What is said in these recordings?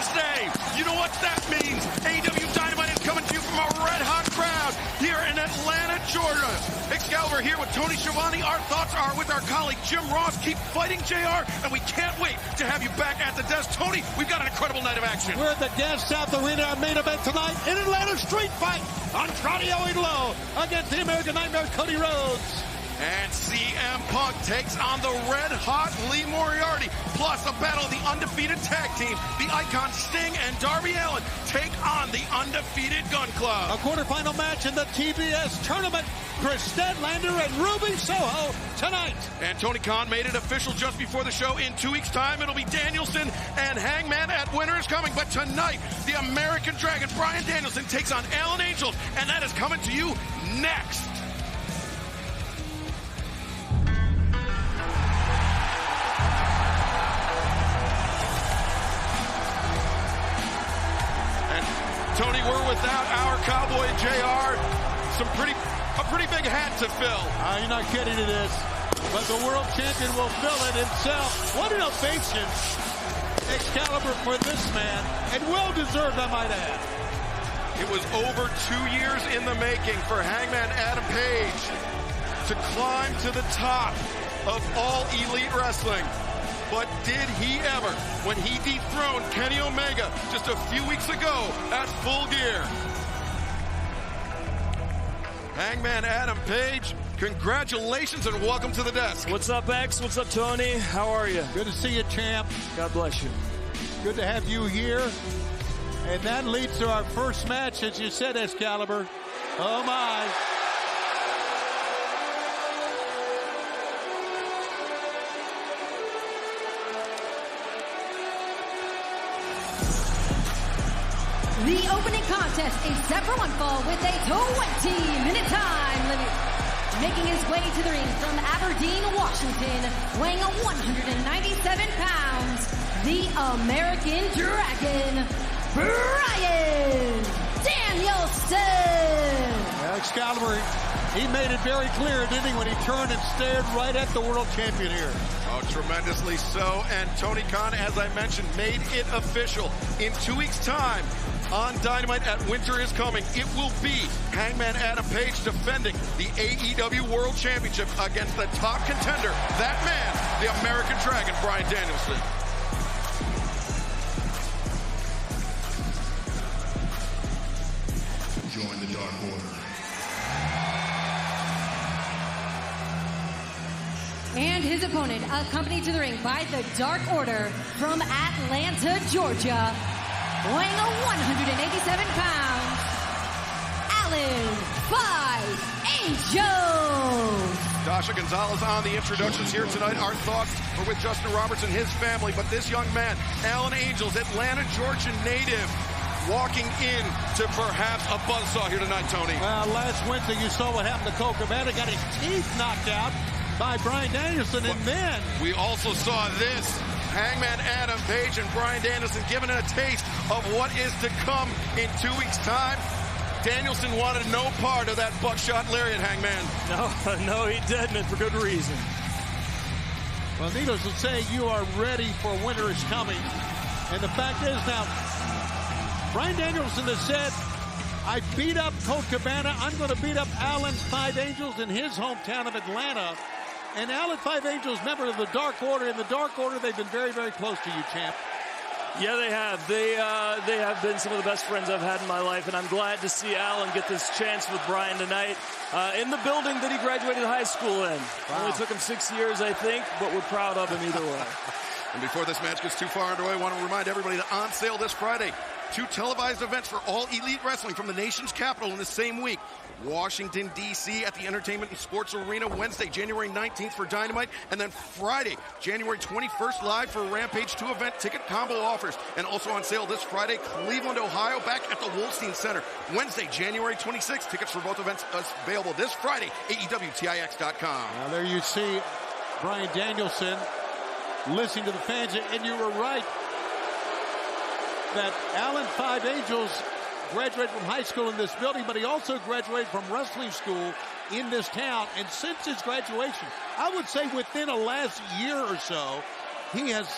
Wednesday. You know what that means? AEW Dynamite is coming to you from a red-hot crowd here in Atlanta, Georgia. Excalibur here with Tony Schiavone. Our thoughts are with our colleague Jim Ross. Keep fighting, JR, and we can't wait to have you back at the desk. Tony, we've got an incredible night of action. We're at the Gas South Arena, our main event tonight in Atlanta. Street fight on Claudio Idolo against the American Nightmare, Cody Rhodes. And CM Punk takes on the red-hot Lee Moriarty. Plus a battle of the undefeated tag team. The Icon Sting and Darby Allin take on the undefeated Gun Club. A quarterfinal match in the TBS tournament. Chris Statlander and Ruby Soho tonight. And Tony Khan made it official just before the show. In 2 weeks' time, it'll be Danielson and Hangman at Winter is Coming. But tonight, the American Dragon, Bryan Danielson, takes on Alan Angels. And that is coming to you next. Tony, we're without our cowboy JR. A pretty big hat to fill. You're not kidding, it is. But the world champion will fill it himself. What an ovation, Excalibur, for this man. And well deserved, I might add. It was over 2 years in the making for Hangman Adam Page to climb to the top of All Elite Wrestling. But did he ever, when he dethroned Kenny Omega just a few weeks ago at Full Gear? Hangman Adam Page, congratulations and welcome to the desk. What's up, X? What's up, Tony? How are you? Good to see you, champ. God bless you. Good to have you here. And that leads to our first match, as you said, Excalibur. Oh, my. The opening contest is set for one fall with a 20-minute time limit. Making his way to the ring from Aberdeen, Washington, weighing 197 pounds, the American Dragon, Bryan Danielson. Excalibur, he made it very clear, didn't he, when he turned and stared right at the world champion here. Oh, tremendously so. And Tony Khan, as I mentioned, made it official. In 2 weeks' time, on Dynamite at Winter is Coming, it will be Hangman Adam Page defending the AEW World Championship against the top contender, that man, the American Dragon, Bryan Danielson. Join the Dark Order. And his opponent, accompanied to the ring by the Dark Order from Atlanta, Georgia, weighing 187 pounds, Alan 5 Angels. Dasha Gonzalez on the introductions here tonight. Our thoughts are with Justin Roberts and his family, but this young man, Alan Angels, Atlanta, Georgia native, walking in to perhaps a buzzsaw here tonight, Tony. Well, last Wednesday you saw what happened to Colt Cabana, got his teeth knocked out by Bryan Danielson, and then we also saw this. Hangman Adam Page and Bryan Danielson giving it a taste of what is to come in 2 weeks' time. Danielson wanted no part of that buckshot lariat, Hangman. No, he didn't, and for good reason. Well, needless to say, you are ready for Winter is Coming. And the fact is now, Bryan Danielson has said, I beat up Colt Cabana. I'm going to beat up Alan 5 Angels in his hometown of Atlanta. And Alan 5 Angels, member of the Dark Order. In the Dark Order, they've been very, very close to you, champ. Yeah, they have. They have been some of the best friends I've had in my life, and I'm glad to see Alan get this chance with Bryan tonight in the building that he graduated high school in. Wow. Only took him 6 years, I think, but we're proud of him either way. And before this match gets too far underway, I want to remind everybody that on sale this Friday, 2 televised events for All Elite Wrestling from the nation's capital in the same week. Washington, D.C. at the Entertainment and Sports Arena Wednesday, January 19th for Dynamite, and then Friday, January 21st, live for Rampage 2 event ticket combo offers. And also on sale this Friday, Cleveland, Ohio, back at the Wolstein Center. Wednesday, January 26th, tickets for both events available this Friday, AEWTIX.com. Now there you see Bryan Danielson listening to the fans, and you were right that Alan 5 Angels graduated from high school in this building, but he also graduated from wrestling school in this town. And since his graduation, I would say within the last year or so, he has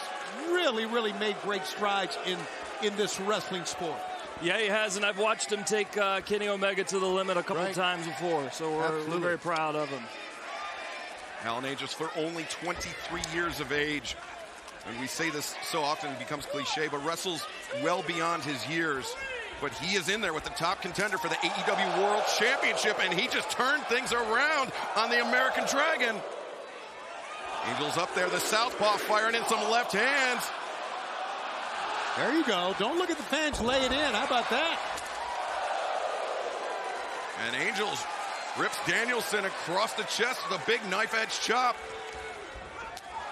really, really made great strides in in this wrestling sport. Yeah, he has, and I've watched him take Kenny Omega to the limit a couple times before, so we're very proud of him. Alan Angels, for only 23 years of age, and we say this so often it becomes cliche, but wrestles well beyond his years. But he is in there with the top contender for the AEW World Championship, and he just turned things around on the American Dragon. Angels up there, the southpaw firing in some left hands. There you go. Don't look at the fans, lay it in. How about that? And Angels rips Danielson across the chest with a big knife-edge chop.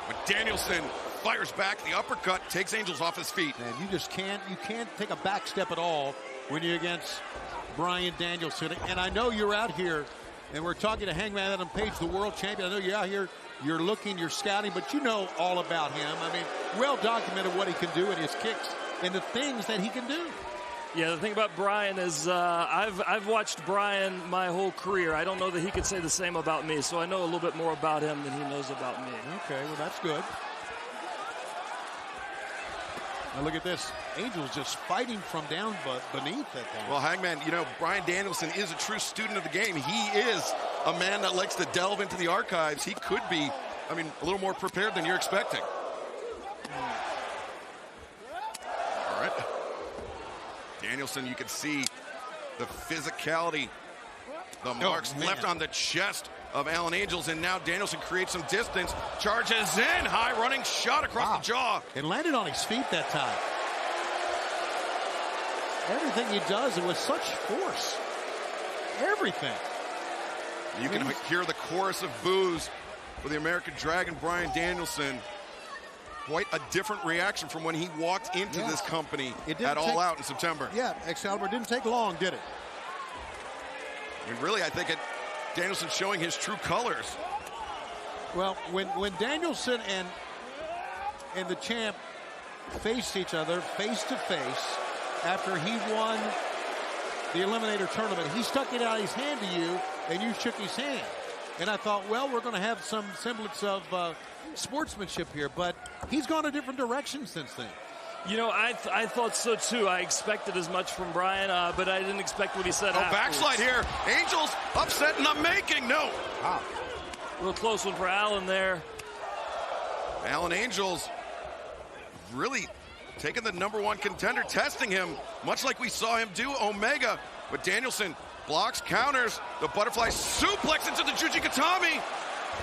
But Danielson fires back. The uppercut takes Angels off his feet. Man, you just can't take a back step at all when you're against Bryan Danielson. And I know you're out here, and we're talking to Hangman Adam Page, the world champion. I know you're out here, you're looking, you're scouting, but you know all about him. I mean, well documented what he can do and his kicks and the things that he can do. Yeah, the thing about Bryan is I've watched Bryan my whole career. I don't know that he could say the same about me, so I know a little bit more about him than he knows about me. Okay, well, that's good. Now look at this. Angels just fighting from down beneath that time. Well, Hangman, you know, Bryan Danielson is a true student of the game. He is a man that likes to delve into the archives. He could be, I mean, a little more prepared than you're expecting. All right. Danielson, you can see the physicality, the marks left on the chest of Alan Angels, and now Danielson creates some distance, charges in, high running shot across the jaw. It landed on his feet that time. Everything he does, it was such force. Everything. You can hear the chorus of boos for the American Dragon, Bryan Danielson. Quite a different reaction from when he walked into this company at All Out in September. Yeah, Excalibur didn't take long, did it? And really, I think Danielson showing his true colors. Well, when Danielson and the champ faced each other face to face after he won the Eliminator tournament, he stuck it out of his hand to you, and you shook his hand. And I thought, well, we're going to have some semblance of sportsmanship here, but he's gone a different direction since then. You know, I thought so too. I expected as much from Bryan, but I didn't expect what he said afterwards. Backslide here. Angels upset in the making. No. Wow. Real close one for Alan there. Alan Angels really taking the #1 contender, testing him, much like we saw him do Omega. But Danielson blocks, counters, the butterfly suplex into the Jujikatami.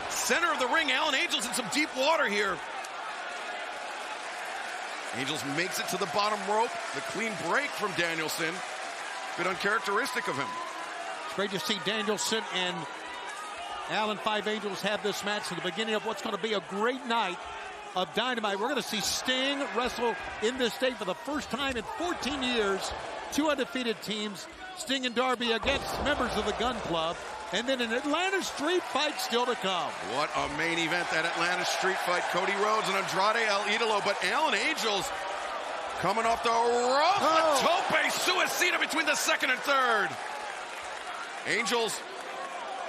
Center of the ring, Alan Angels in some deep water here. Angels makes it to the bottom rope. The clean break from Danielson. Bit uncharacteristic of him. It's great to see Danielson and Alan Five Angels have this match at the beginning of what's going to be a great night of Dynamite. We're going to see Sting wrestle in this state for the first time in 14 years. 2 undefeated teams, Sting and Darby against members of the Gun Club. And then an Atlanta street fight still to come. What a main event, that Atlanta street fight. Cody Rhodes and Andrade El Idolo. But Alan Angels coming off the rope. A tope suicida between the second and third. Angels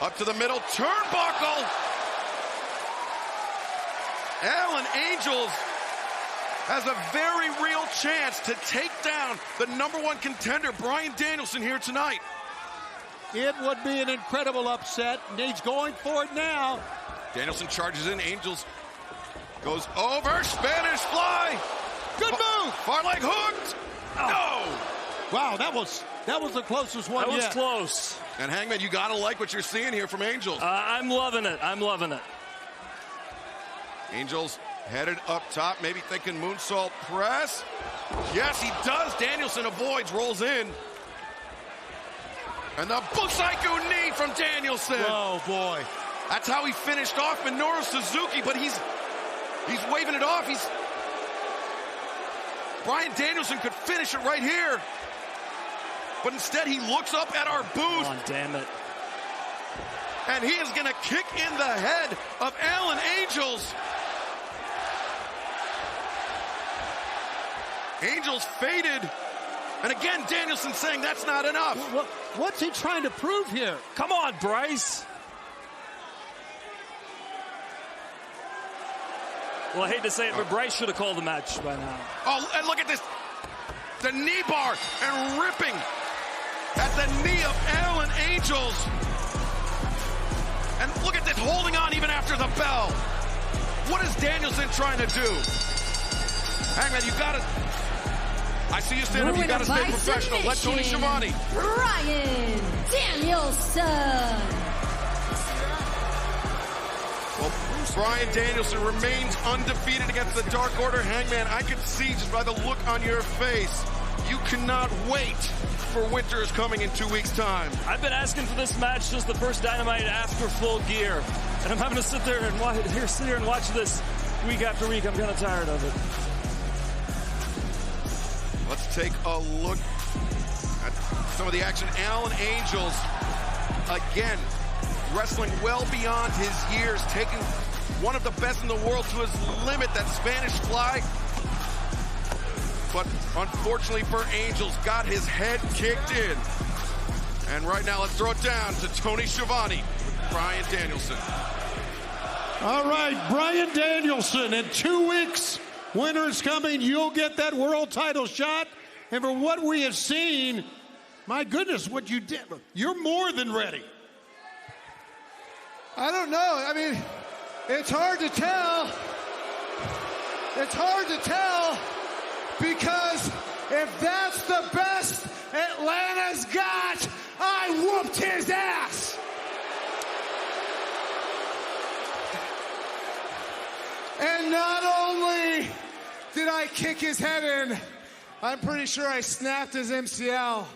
up to the middle. Turnbuckle. Alan Angels has a very real chance to take down the #1 contender, Bryan Danielson, here tonight. It would be an incredible upset, and he's going for it now. Danielson charges in. Angels goes over. Spanish fly. Good move. Far leg hooked. No. Wow, that was the closest one yet. That was close. And Hangman, you got to like what you're seeing here from Angels. I'm loving it. I'm loving it. Angels headed up top, maybe thinking moonsault press. Yes, he does. Danielson avoids, rolls in. And the Busaiku knee from Danielson. Oh, boy. That's how he finished off Minoru Suzuki, but he's waving it off. Bryan Danielson could finish it right here. But instead, he looks up at our booth. Come on, damn it. And he is going to kick in the head of Alan Angels. Angels faded. And again, Danielson saying that's not enough. What's he trying to prove here? Come on, Bryce. Well, I hate to say it, but Bryce should have called the match by now. Oh, and look at this. the knee bar and ripping at the knee of Alan Angels. And look at this, holding on even after the bell. What is Danielson trying to do? Hangman, you gotta... I see you stand up, you gotta stay professional. Let Tony Schiavone. Bryan Danielson. Well, Bryan Danielson remains undefeated against the Dark Order. Hangman, I can see just by the look on your face, you cannot wait for Winter is Coming in 2 weeks' time. I've been asking for this match since the first Dynamite after Full Gear. And I'm having to sit here and watch this week after week. I'm kind of tired of it. Let's take a look at some of the action. Alan Angels, again, wrestling well beyond his years, taking one of the best in the world to his limit, that Spanish Fly. But unfortunately for Angels, got his head kicked in. And right now, let's throw it down to Tony Schiavone with Bryan Danielson. All right, Bryan Danielson, in 2 weeks, Winter is Coming. You'll get that world title shot. And for what we have seen, my goodness, what you did, you're more than ready. I don't know. I mean, it's hard to tell. It's hard to tell because if that's the best Atlanta's got, I whooped his ass. And not only did I kick his head in, I'm pretty sure I snapped his MCL.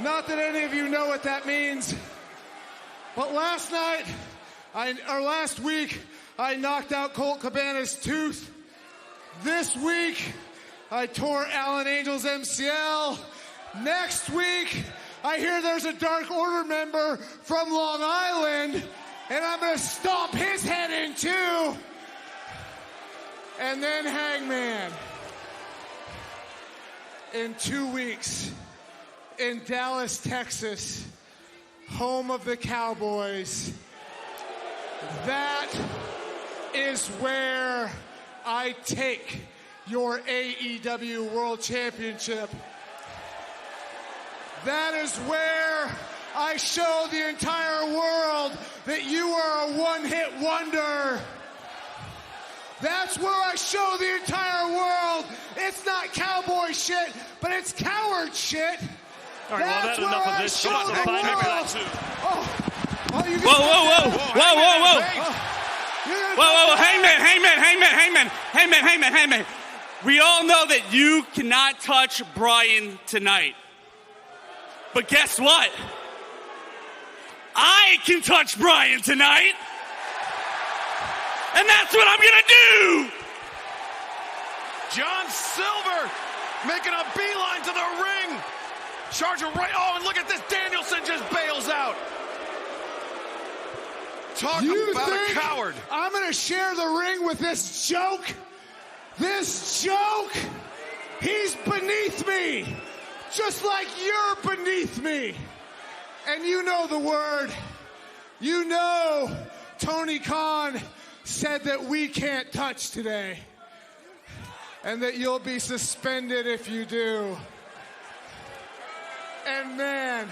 Not that any of you know what that means, but last week, I knocked out Colt Cabana's tooth. This week, I tore Alan Angel's MCL. Next week, I hear there's a Dark Order member from Long Island, and I'm gonna stomp his head in too. And then Hangman. In 2 weeks, in Dallas, Texas, home of the Cowboys. That is where I take your AEW World Championship. That is where I show the entire world that you are a one-hit wonder. That's where I show the entire world it's not cowboy shit, but it's coward shit. All right, That's well, where enough of I this. show the Fine, maybe world. that too. You Whoa, Hangman. We all know that you cannot touch Bryan tonight. But guess what? I can touch Bryan tonight. And that's what I'm gonna do. John Silver making a beeline to the ring. Charging right. Oh, and look at this. Danielson just bails out. Talk about a coward. I'm going to share the ring with this joke? This joke? He's beneath me. Just like you're beneath me. And you know the word. You know Tony Khan said that we can't touch today. And that you'll be suspended if you do. And man,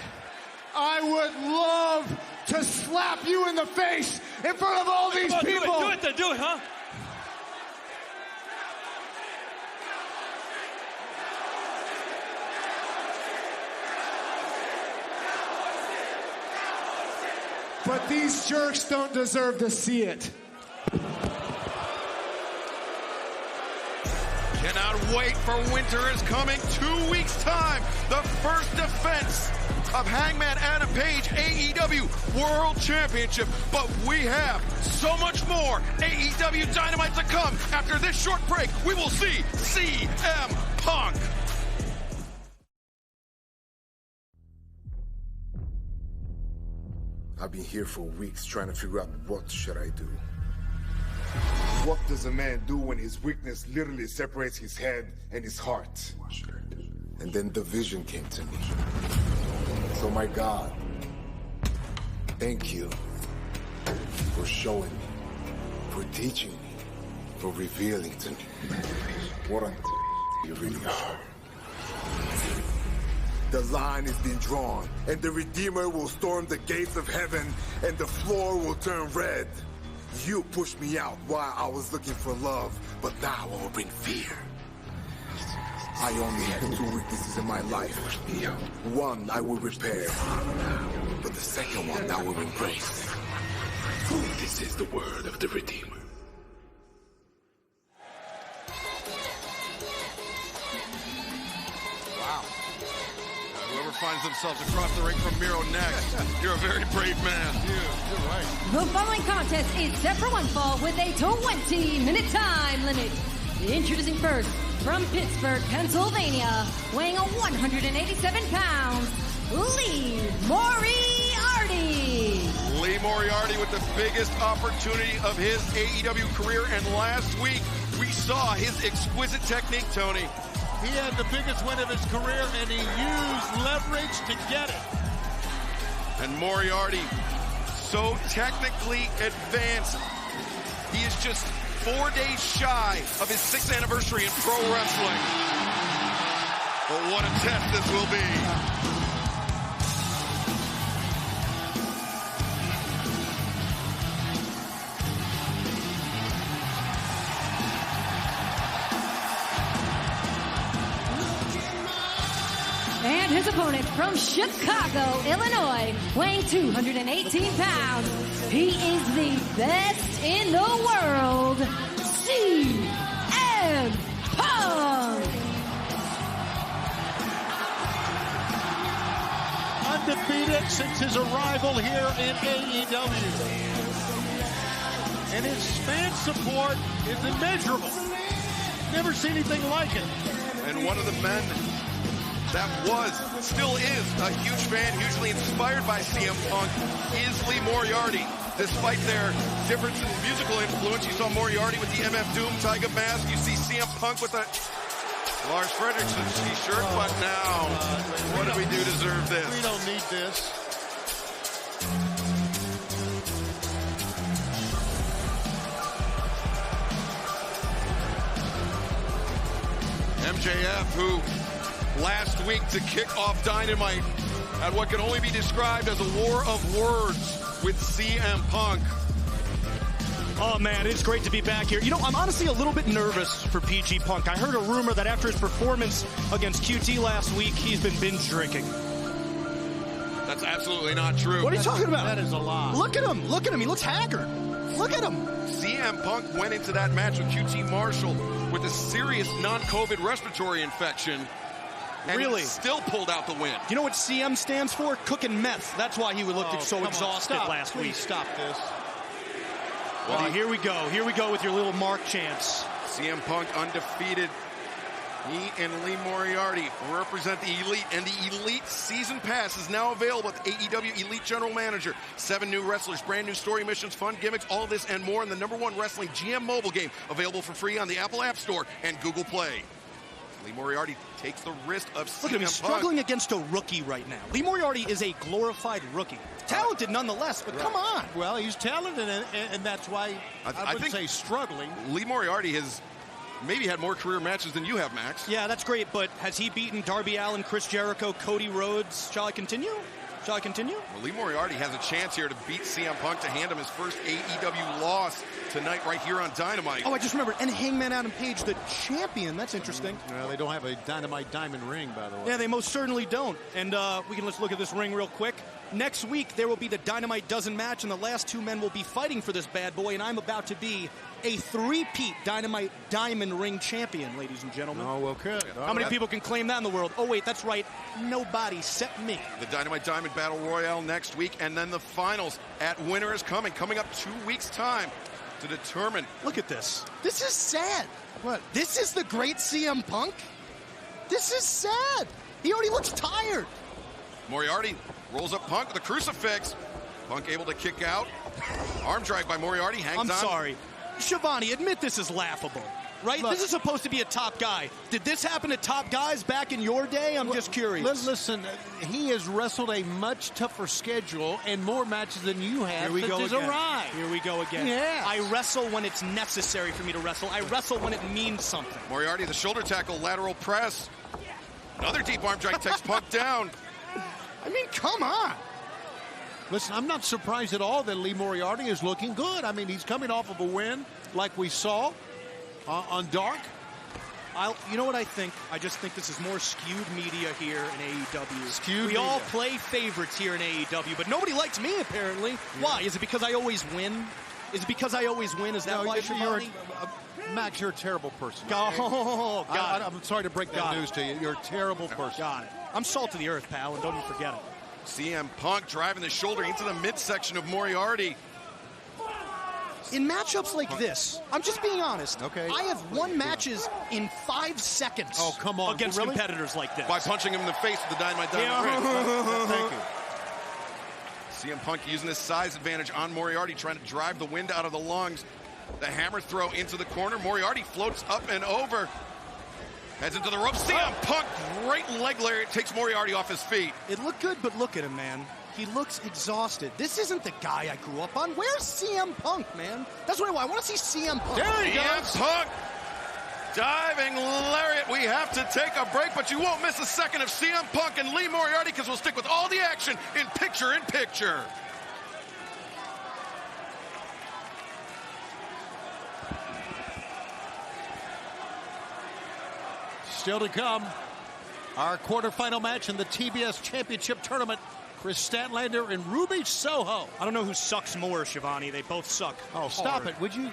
I would love to slap you in the face in front of all these people. Do it, huh? But these jerks don't deserve to see it. Cannot wait for Winter is Coming. 2 weeks' time. The first defense of Hangman Adam Page AEW World Championship. But we have so much more AEW Dynamite to come. After this short break, we will see CM Punk. I've been here for weeks trying to figure out what should I do. What does a man do when his weakness literally separates his head and his heart? And then the vision came to me. So my God, thank you for showing me, for teaching me, for revealing to me what you really are. The line has been drawn, and the Redeemer will storm the gates of heaven, and the floor will turn red. You pushed me out while I was looking for love, but now I will bring fear. I only had 2 weaknesses in my life. One I will repair, but the second one I will embrace. This is the word of the Redeemer. Whoever finds themselves across the ring from Miro next, you're a very brave man. You're right. The following contest is set for one fall with a 20-minute time limit. Introducing first, from Pittsburgh, Pennsylvania, weighing 187 pounds, Lee Moriarty. Lee Moriarty with the biggest opportunity of his AEW career, and last week we saw his exquisite technique, Tony. He had the biggest win of his career, and he used leverage to get it. And Moriarty, so technically advanced, he is just 4 days shy of his 6th anniversary in pro wrestling. But what a test this will be. And his opponent from Chicago, Illinois, weighing 218 pounds. He is the best in the world, CM Punk. Undefeated since his arrival here in AEW. And his fan support is immeasurable. Never seen anything like it. And one of the men that still is a huge fan, hugely inspired by CM Punk, is Lee Moriarty. Despite their difference in musical influence, you saw Moriarty with the MF Doom Tiger mask. You see CM Punk with the Lars Frederiksen t-shirt. But now, what do we do to deserve this? We don't need this. MJF, who last week to kick off Dynamite at what can only be described as a war of words with CM Punk. Oh, man, it's great to be back here. You know, I'm honestly a little bit nervous for PG Punk. I heard a rumor that after his performance against QT last week, he's been binge drinking. That's absolutely not true. What are you talking about? That is a lie. Look at him. Look at him. He looks haggard. Look at him. CM Punk went into that match with QT Marshall with a serious non-COVID respiratory infection. And really? Still pulled out the win. You know what CM stands for? Cooking meth. That's why he looked so exhausted last week. Stop this. Well, here we go. Here we go with your little mark chants. CM Punk undefeated. He and Lee Moriarty represent the Elite, and the Elite Season Pass is now available with AEW Elite General Manager. 7 new wrestlers, brand new story missions, fun gimmicks, all this and more in the #1 wrestling GM mobile game, available for free on the Apple App Store and Google Play. Lee Moriarty takes the wrist of CM Punk. Look at him, he's struggling against a rookie right now. Lee Moriarty is a glorified rookie. Talented nonetheless, but come on. Well, he's talented, and that's why I wouldn't say struggling. Lee Moriarty has maybe had more career matches than you have, Max. Yeah, that's great, but has he beaten Darby Allin, Chris Jericho, Cody Rhodes? Shall I continue? Shall I continue? Well, Lee Moriarty has a chance here to beat CM Punk to hand him his first AEW loss tonight right here on Dynamite. Oh, I just remembered. And Hangman Adam Page, the champion. That's interesting. Well, they don't have a Dynamite diamond ring, by the way. Yeah, they most certainly don't. And let's look at this ring real quick. Next week, there will be the Dynamite Dozen match, and the last 2 men will be fighting for this bad boy, and I'm about to be a 3-peat Dynamite Diamond Ring champion, ladies and gentlemen. Oh, well, good. How many people can claim that in the world? Oh, wait, that's right. Nobody except me. The Dynamite Diamond Battle Royale next week, and then the finals at Winter is coming up 2 weeks' time to determine. Look at this. This is sad. What? This is the great CM Punk? This is sad. He already looks tired. Moriarty rolls up Punk with a crucifix. Punk able to kick out. Arm drag by Moriarty, hangs on. I'm sorry. Shivani, admit this is laughable, right? Look, this is supposed to be a top guy. Did this happen to top guys back in your day? I'm just curious. Listen, he has wrestled a much tougher schedule and more matches than you have. Here we go again. Arrived. Here we go again. Yes. I wrestle when it's necessary for me to wrestle. I wrestle when it means something. Moriarty, the shoulder tackle, lateral press. Another deep arm drag takes Punk down. I mean, come on. Listen, I'm not surprised at all that Lee Moriarty is looking good. I mean, he's coming off of a win like we saw on Dark. You know what I think? I just think this is more skewed media here in AEW. Skewed we media. all play favorites here in AEW, but nobody likes me, apparently. Yeah. Why? Is it because I always win? Is it because I always win? Is that why, Shivani? Max, you're a terrible person. Oh, God. I'm sorry to break that news to you. You're a terrible person. Got it. I'm salt of the earth, pal, and don't even forget it. CM Punk driving the shoulder into the midsection of Moriarty. In matchups like this, I'm just being honest. Okay. I have won matches in 5 seconds. Oh, come on. Against really? competitors like this. By punching him in the face with the Dynamite Ring. Thank you. CM Punk using his size advantage on Moriarty, trying to drive the wind out of the lungs. The hammer throw into the corner. Moriarty floats up and over. Heads into the rope. CM Punk, great leg lariat, takes Moriarty off his feet. It looked good, but look at him, man. He looks exhausted. This isn't the guy I grew up on. Where's CM Punk, man? That's what I want. I want to see CM Punk. There he goes. CM Punk, diving lariat. We have to take a break, but you won't miss a second of CM Punk and Lee Moriarty because we'll stick with all the action in picture-in-picture. Still to come, our quarterfinal match in the TBS Championship Tournament. Chris Statlander and Ruby Soho. I don't know who sucks more, Shivani. They both suck. Oh, stop it, would you?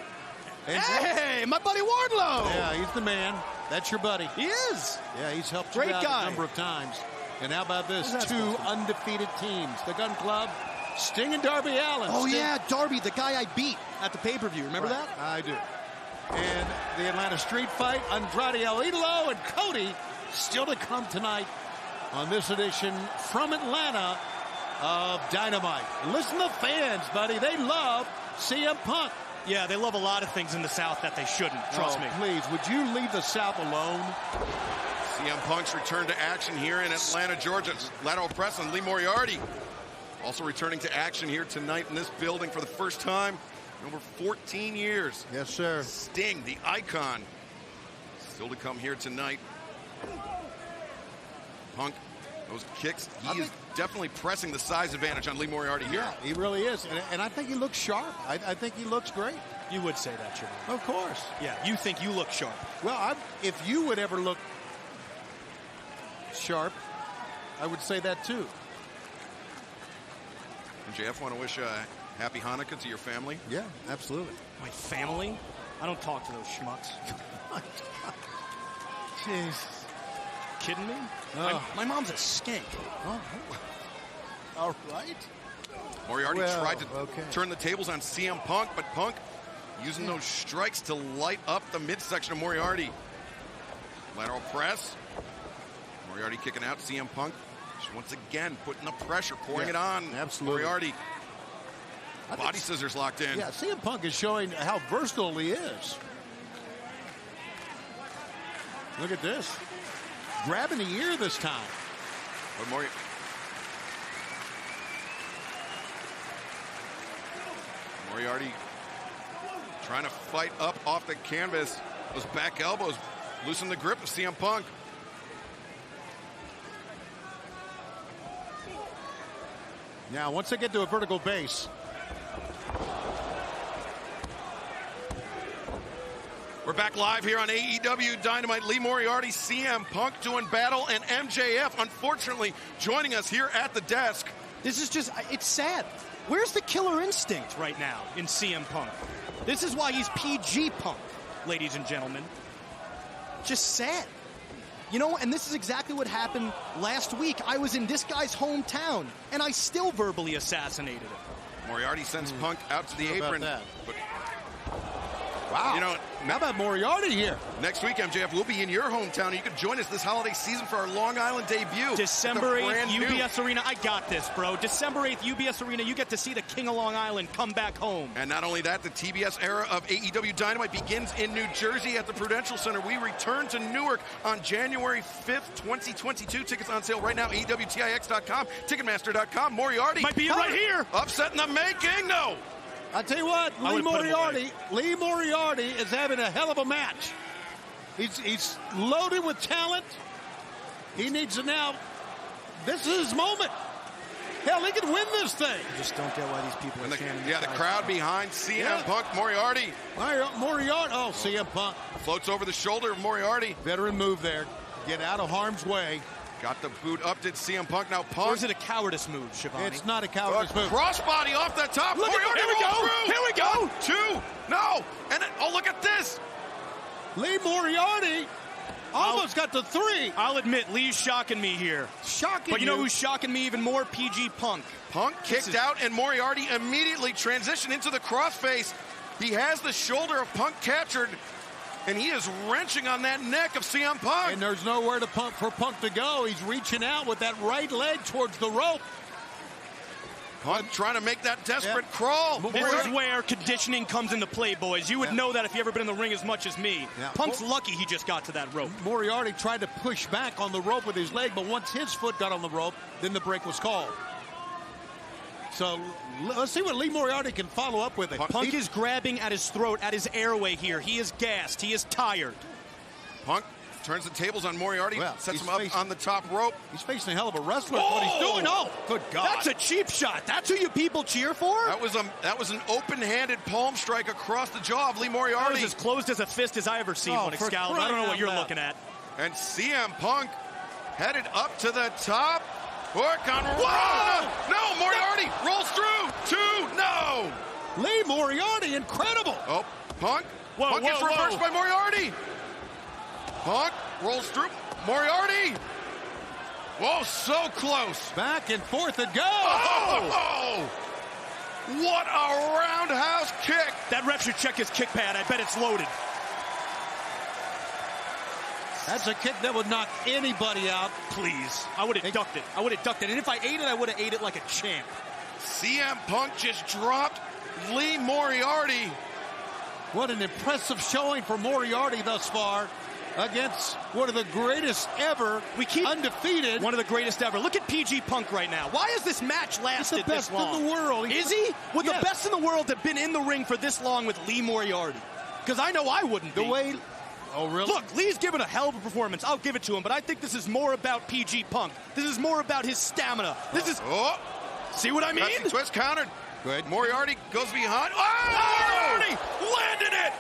Hey, my buddy Wardlow. Yeah, he's the man. That's your buddy. He is. Yeah, he's helped Great you out guy. a number of times. And how about this? 2 undefeated teams. The Gun Club, Sting and Darby Allin. Oh, Sting. yeah, Darby, the guy I beat at the pay-per-view. Remember Right. that? I do. And the Atlanta Street Fight, Andrade El Idolo and Cody, still to come tonight on this edition from Atlanta of Dynamite. Listen to the fans, buddy. They love CM Punk. Yeah, they love a lot of things in the South that they shouldn't. Trust me. Please, would you leave the South alone? CM Punk's return to action here in Atlanta, Georgia. Lateral press on Lee Moriarty. Also returning to action here tonight in this building for the first time in over 14 years. Yes, sir. Sting, the icon, still to come here tonight. Punk, those kicks, he is definitely pressing the size advantage on Lee Moriarty here. Yeah, he really is. And I think he looks sharp. I think he looks great. You would say that, Shivani. Of course. Yeah, you think you look sharp. Well, if you would ever look sharp, I would say that too. And JF, want to wish a happy Hanukkah to your family? Yeah, absolutely. My family? I don't talk to those schmucks. Jeez. Kidding me? Oh. My mom's a skank. Oh. All right. Moriarty tried to turn the tables on CM Punk, but Punk using those strikes to light up the midsection of Moriarty. Lateral press. Moriarty kicking out. CM Punk just once again putting the pressure, pouring it on. Absolutely. Moriarty. Body scissors locked in. Yeah, CM Punk is showing how versatile he is. Look at this. Grabbing the ear this time. But Moriarty trying to fight up off the canvas. Those back elbows loosen the grip of CM Punk. Now, once they get to a vertical base. We're back live here on AEW Dynamite. Lee Moriarty, CM Punk doing battle, and MJF, unfortunately, joining us here at the desk. This is just, it's sad. Where's the killer instinct right now in CM Punk? This is why he's PG Punk, ladies and gentlemen. Just sad. You know, and this is exactly what happened last week. I was in this guy's hometown, and I still verbally assassinated him. Moriarty sends Punk out to the apron. But wow. You know, how about Moriarty here? Next week, MJF, we'll be in your hometown. You can join us this holiday season for our Long Island debut. December 8th, UBS Arena. I got this, bro. December 8th, UBS Arena. You get to see the King of Long Island come back home. And not only that, the TBS era of AEW Dynamite begins in New Jersey at the Prudential Center. We return to Newark on January 5th, 2022. Tickets on sale right now, AEWTIX.com, Ticketmaster.com. Moriarty. Might be right here. Upset in the making, no. I tell you what, Lee Moriarty is having a hell of a match. He's loaded with talent. He needs to now. This is his moment. Hell, he could win this thing. I just don't get why these people are chanting. Yeah, the crowd behind CM Punk. Moriarty. Moriarty. Oh, CM Punk. Floats over the shoulder of Moriarty. Veteran move there. Get out of harm's way. Got the boot up, did CM Punk. Now Punk. Or is it a cowardice move, Shivani? It's not a cowardice move. Crossbody off the top. Look Moriarty here we go. through. Here we go. 2. No. And look at this. Lee Moriarty almost got to 3. I'll admit, Lee's shocking me here. Shocking. But you know who's shocking me even more? PG Punk. Punk kicked out, and Moriarty immediately transitioned into the crossface. He has the shoulder of Punk captured, and he is wrenching on that neck of CM Punk. And there's nowhere for Punk to go. He's reaching out with that right leg towards the rope. Punk trying to make that desperate crawl. This is where conditioning comes into play, boys. You would know that if you ever been in the ring as much as me. Yeah. Punk's lucky he just got to that rope. Moriarty tried to push back on the rope with his leg, but once his foot got on the rope, then the break was called. So let's see what Lee Moriarty can follow up with it. Punk is grabbing at his throat, at his airway here. He is gassed. He is tired. Punk turns the tables on Moriarty, sets him up on the top rope. He's facing a hell of a wrestler. What he's doing. Oh, good God. That's a cheap shot. That's who you people cheer for? That was an open-handed palm strike across the jaw of Lee Moriarty. That was as closed as a fist as I ever seen one, Excalibur. I don't know what you're looking at. And CM Punk headed up to the top. Work on Whoa! No, Moriarty rolls through. 2, no. Lee Moriarty, incredible. Oh, Punk. Punk gets reversed by Moriarty. Punk rolls through. Moriarty. Whoa, so close. Back and forth it goes. Oh! What a roundhouse kick. That ref should check his kick pad. I bet it's loaded. That's a kick that would knock anybody out. Please. I would have ducked it. And if I ate it, I would have ate it like a champ. CM Punk just dropped Lee Moriarty. What an impressive showing for Moriarty thus far against one of the greatest ever. Undefeated. One of the greatest ever. Look at PG Punk right now. Why has this match lasted this long? He's the best in the world. Is he? Would the best in the world have been in the ring for this long with Lee Moriarty? Because I know I wouldn't be. Oh, really? Look, Lee's given a hell of a performance. I'll give it to him, but I think this is more about PG Punk. This is more about his stamina. This is... Oh! See what I mean? Crescent twist countered. Good. Moriarty goes behind. Oh! Moriarty landed it!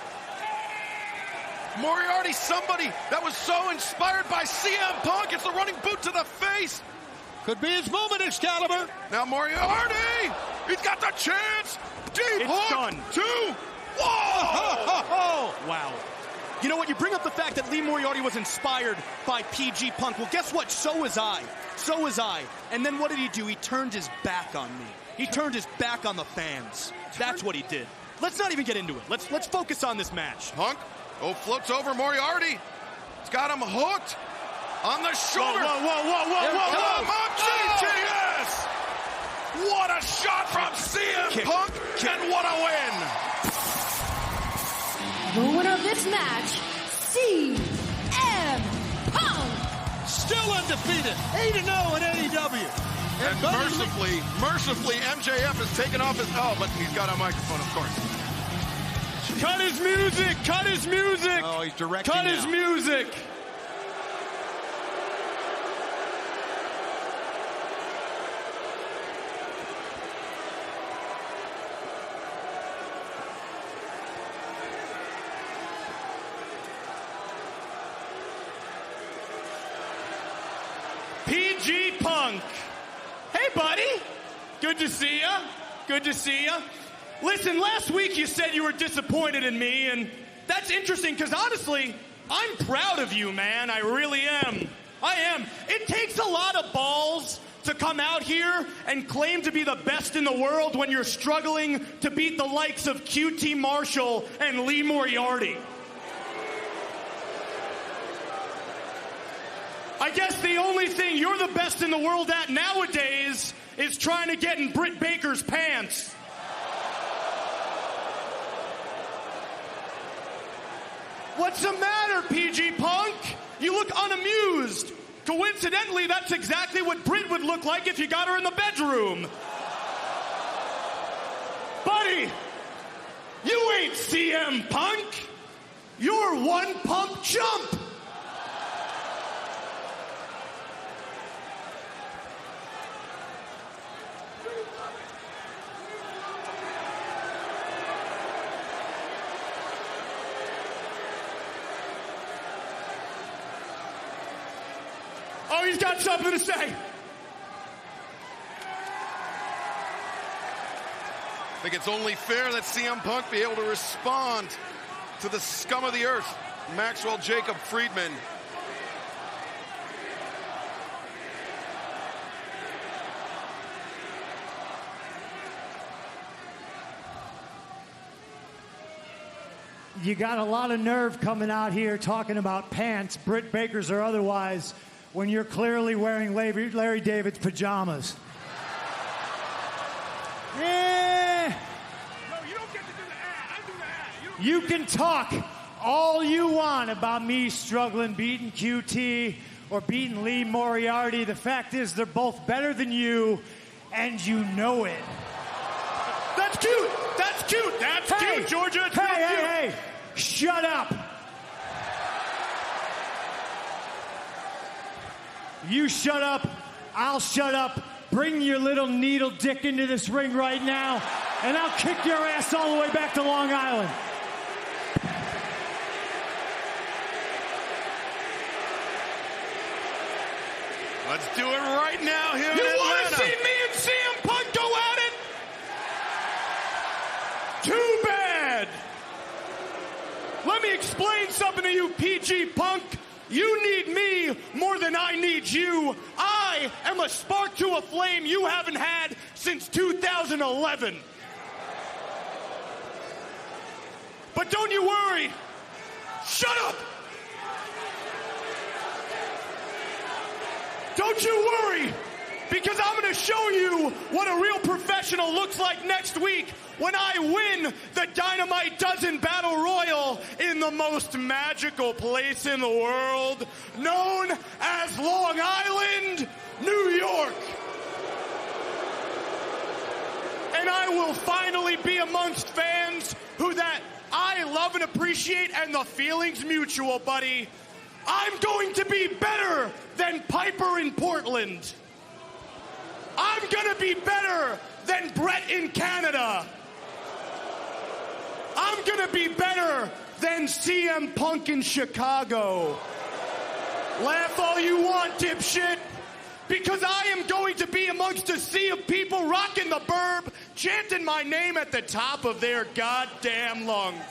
Moriarty, somebody that was so inspired by CM Punk. It's the running boot to the face. Could be his moment, Excalibur. Now Moriarty! He's got the chance! Deep hook! Done. 2! Whoa! Wow. You know what? You bring up the fact that Lee Moriarty was inspired by PG Punk. Well, guess what? So was I. So was I. And then what did he do? He turned his back on me. He turned his back on the fans. That's what he did. Let's not even get into it. Let's focus on this match. Punk floats over Moriarty. It's got him hooked on the shoulder. Whoa. Come on, GTS! What a shot from CM Punk, and what a win! The winner of this match, CM Punk. Still undefeated, 8-0 in AEW. And mercifully, MJF has taken off his... Oh, but he's got a microphone, of course. Cut his music! Cut his music! Oh, he's directing Cut his music! PG Punk. Hey, buddy. Good to see ya. Good to see ya. Listen, last week you said you were disappointed in me, and that's interesting because honestly, I'm proud of you, man. I really am. I am. It takes a lot of balls to come out here and claim to be the best in the world when you're struggling to beat the likes of QT Marshall and Lee Moriarty. I guess the only thing you're the best in the world at nowadays is trying to get in Britt Baker's pants. What's the matter, PG Punk? You look unamused. Coincidentally, that's exactly what Britt would look like if you got her in the bedroom. Buddy, you ain't CM Punk. You're one pump chump. Oh, he's got something to say. I think it's only fair that CM Punk be able to respond to the scum of the earth, Maxwell Jacob Friedman. You got a lot of nerve coming out here talking about pants, Britt Baker's or otherwise, when you're clearly wearing Larry David's pajamas. Yeah. No, you don't get to do the ad. I do the ad. You can talk all you want about me struggling beating QT or beating Lee Moriarty. The fact is they're both better than you, and you know it. That's cute. That's cute. That's cute, Georgia. It's real cute. Hey. Shut up. You shut up. I'll shut up. Bring your little needle dick into this ring right now, and I'll kick your ass all the way back to Long Island. Let's do it right now here in You Atlanta. want to see me and CM Punk go at it? Too bad. Let me explain something to you, PG Punk. You need me more than I need you. I am a spark to a flame you haven't had since 2011. But don't you worry. Shut up. Don't you worry, because I'm going to show you what a real professional looks like next week when I win the Dynamite Dozen Battle Royal in the most magical place in the world, known as Long Island, New York. And I will finally be amongst fans who that I love and appreciate, and the feeling's mutual, buddy. I'm going to be better than Piper in Portland. I'm going to be better than Brett in Canada. I'm going to be better than CM Punk in Chicago. Laugh all you want, dipshit, because I am going to be amongst a sea of people rocking the burb, chanting my name at the top of their goddamn lungs.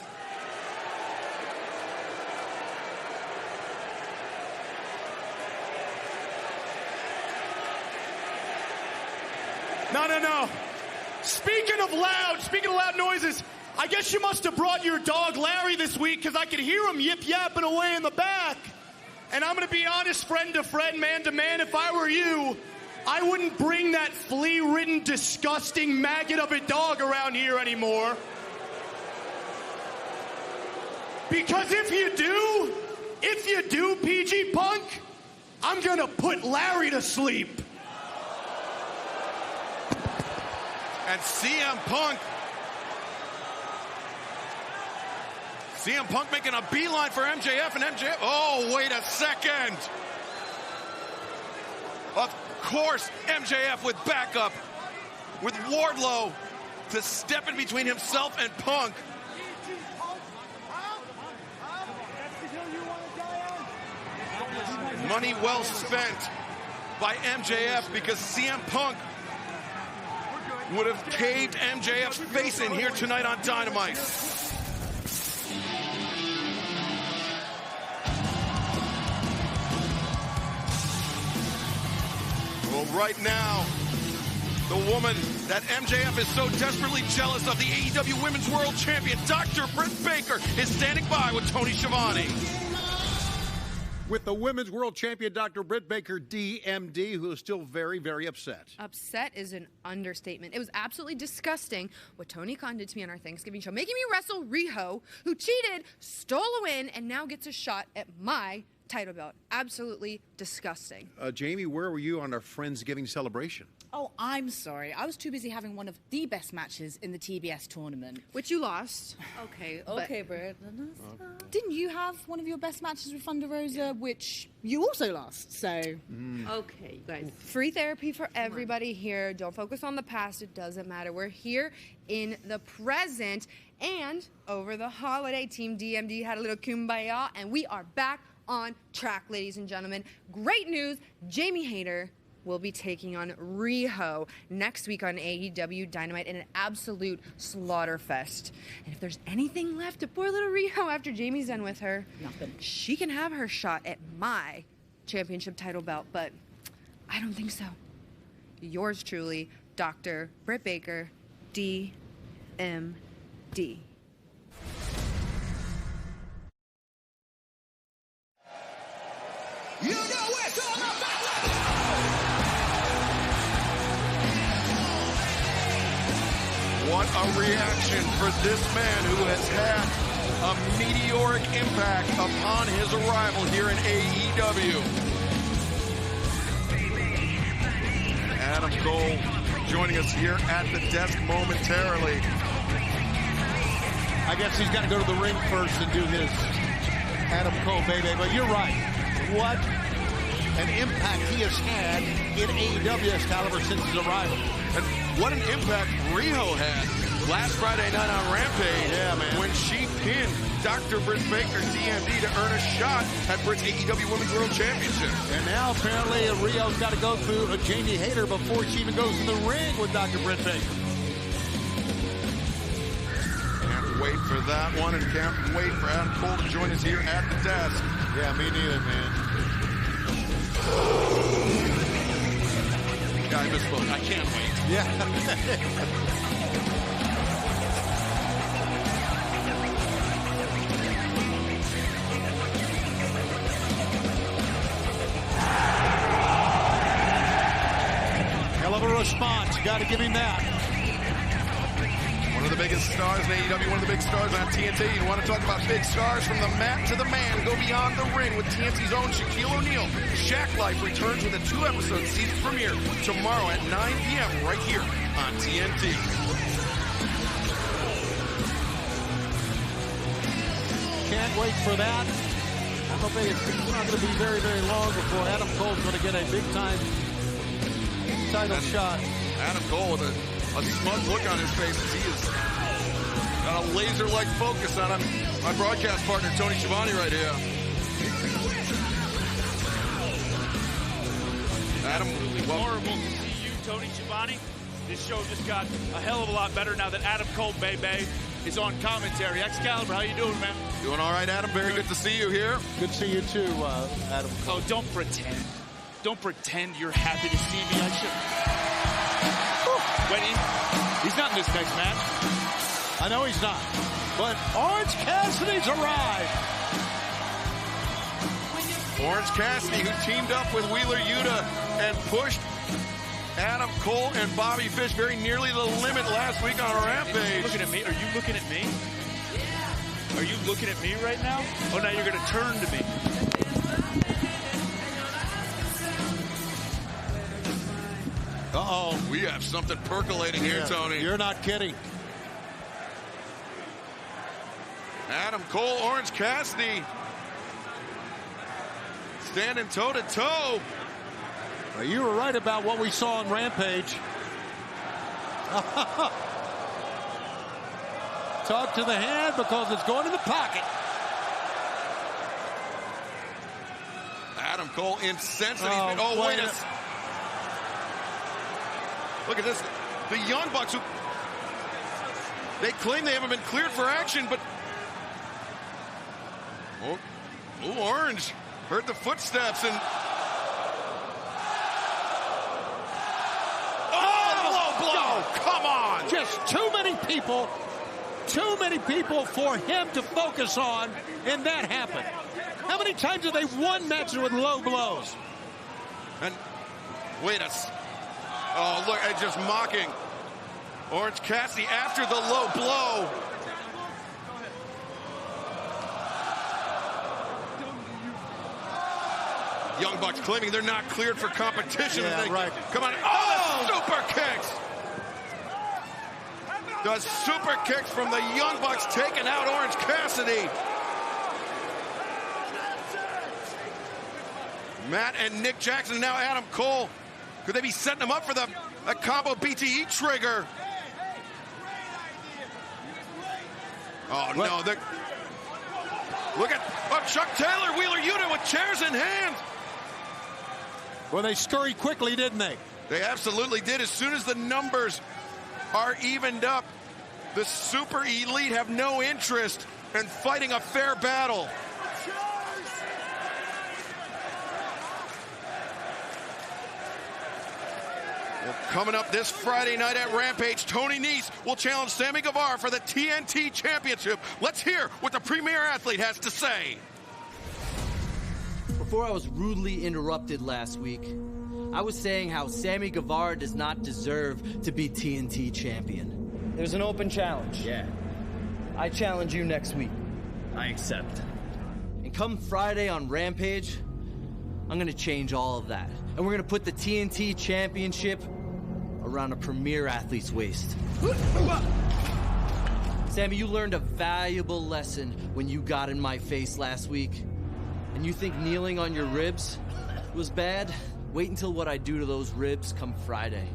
No. Speaking of loud noises, I guess you must have brought your dog Larry this week, because I could hear him yip-yapping away in the back. And I'm going to be honest, friend to friend, man to man, if I were you, I wouldn't bring that flea-ridden, disgusting maggot of a dog around here anymore. Because if you do, PG Punk, I'm going to put Larry to sleep. And CM Punk making a beeline for MJF, and MJF, oh, wait a second. Of course, MJF with backup, with Wardlow to step in between himself and Punk. Money well spent by MJF, because CM Punk would have caved MJF's face in here tonight on Dynamite. Well, right now, the woman that MJF is so desperately jealous of, the AEW Women's World Champion, Dr. Britt Baker, is standing by with Tony Schiavone. With the Women's World Champion, Dr. Britt Baker, DMD, who is still very, very upset. Upset is an understatement. It was absolutely disgusting what Tony Khan did to me on our Thanksgiving show, making me wrestle Riho, who cheated, stole a win, and now gets a shot at my title belt. Absolutely disgusting. Jamie, where were you on our Friendsgiving celebration? Oh, I'm sorry. I was too busy having one of the best matches in the TBS tournament. Which you lost. Okay, Britt. Didn't you have one of your best matches with Thunder Rosa, which you also lost, so... Okay, you guys. Free therapy for everybody here. Don't focus on the past. It doesn't matter. We're here in the present. And over the holiday, Team DMD had a little kumbaya, and we are back on track, ladies and gentlemen. Great news, Jamie Hayter will be taking on Riho next week on AEW Dynamite in an absolute slaughter fest. And if there's anything left to poor little Riho after Jamie's done with her, nothing. She can have her shot at my championship title belt, but I don't think so. Yours truly, Dr. Britt Baker, DMD. You know it's all about What a reaction for this man who has had a meteoric impact upon his arrival here in AEW. Adam Cole joining us here at the desk momentarily. I guess he's got to go to the ring first and do his Adam Cole, baby. But you're right. What an impact he has had in AEW, Excalibur, since his arrival. And what an impact Riho had last Friday night on Rampage. Yeah, man. When she pinned Dr. Britt Baker, DMD, to earn a shot at Britt's AEW Women's World Championship. And now apparently Riho's got to go through a Jamie Hayter before she even goes in the ring with Dr. Britt Baker. Can't wait for that one, and can't wait for Adam Cole to join us here at the desk. Yeah, me neither, man. Guy misspoke. I can't wait. Yeah. Hell of a response. Got to give him that. One of the biggest stars in AEW, one of the big stars on TNT. You want to talk about big stars from the mat to the man. Go beyond the ring with TNT's own Shaquille O'Neal. Shaq Life returns with a 2-episode season premiere tomorrow at 9 p.m. right here on TNT. Can't wait for that. I don't think it's not going to be very, very long before Adam Cole's going to get a big-time title shot. Adam Cole with a smug look on his face as he has got a laser-like focus on my broadcast partner, Tony Schiavone, right here. Adam, horrible to see you, Tony Schiavone. This show just got a hell of a lot better now that Adam Cole, baby, is on commentary. Excalibur, how you doing, man? Doing all right, Adam. Very good to see you here. Good to see you too, Adam. Oh, don't pretend. Don't pretend you're happy to see me. I should. Wait, he's not in this next match. I know he's not. But Orange Cassidy's arrived. Orange Cassidy, who teamed up with Wheeler Yuta and pushed Adam Cole and Bobby Fish very nearly the limit last week on Rampage. Looking at me? Are you looking at me? Are you looking at me right now? Oh, now you're going to turn to me. Uh-oh. We have something percolating here, Tony. You're not kidding. Adam Cole, Orange Cassidy standing toe-to-toe. Well, you were right about what we saw on Rampage. Talk to the hand because it's going in the pocket. Adam Cole incensed. Oh, wait a second. Look at this. The Young Bucks, who they claim they haven't been cleared for action, but Orange heard the footsteps and low blow. Come on. Just too many people for him to focus on, and that happened. How many times have they won matches with low blows? And wait a second. Oh, look, just mocking Orange Cassidy after the low blow. Young Bucks claiming they're not cleared for competition. Yeah, right. Come on. Oh, the super kicks. The super kicks from the Young Bucks taking out Orange Cassidy. Matt and Nick Jackson, now Adam Cole. Could they be setting him up for a combo BTE trigger? Oh, no. Look at Chuck Taylor, Wheeler Yuta with chairs in hand. Well, they scurried quickly, didn't they? They absolutely did. As soon as the numbers are evened up, the Super Elite have no interest in fighting a fair battle. Well, coming up this Friday night at Rampage, Tony Nese will challenge Sammy Guevara for the TNT Championship. Let's hear what the Premier Athlete has to say. Before I was rudely interrupted last week, I was saying how Sammy Guevara does not deserve to be TNT champion. There's an open challenge. Yeah. I challenge you next week. I accept. And come Friday on Rampage, I'm gonna change all of that. And we're gonna put the TNT Championship around a Premier Athlete's waist. Sammy, you learned a valuable lesson when you got in my face last week. And you think kneeling on your ribs was bad? Wait until what I do to those ribs come Friday.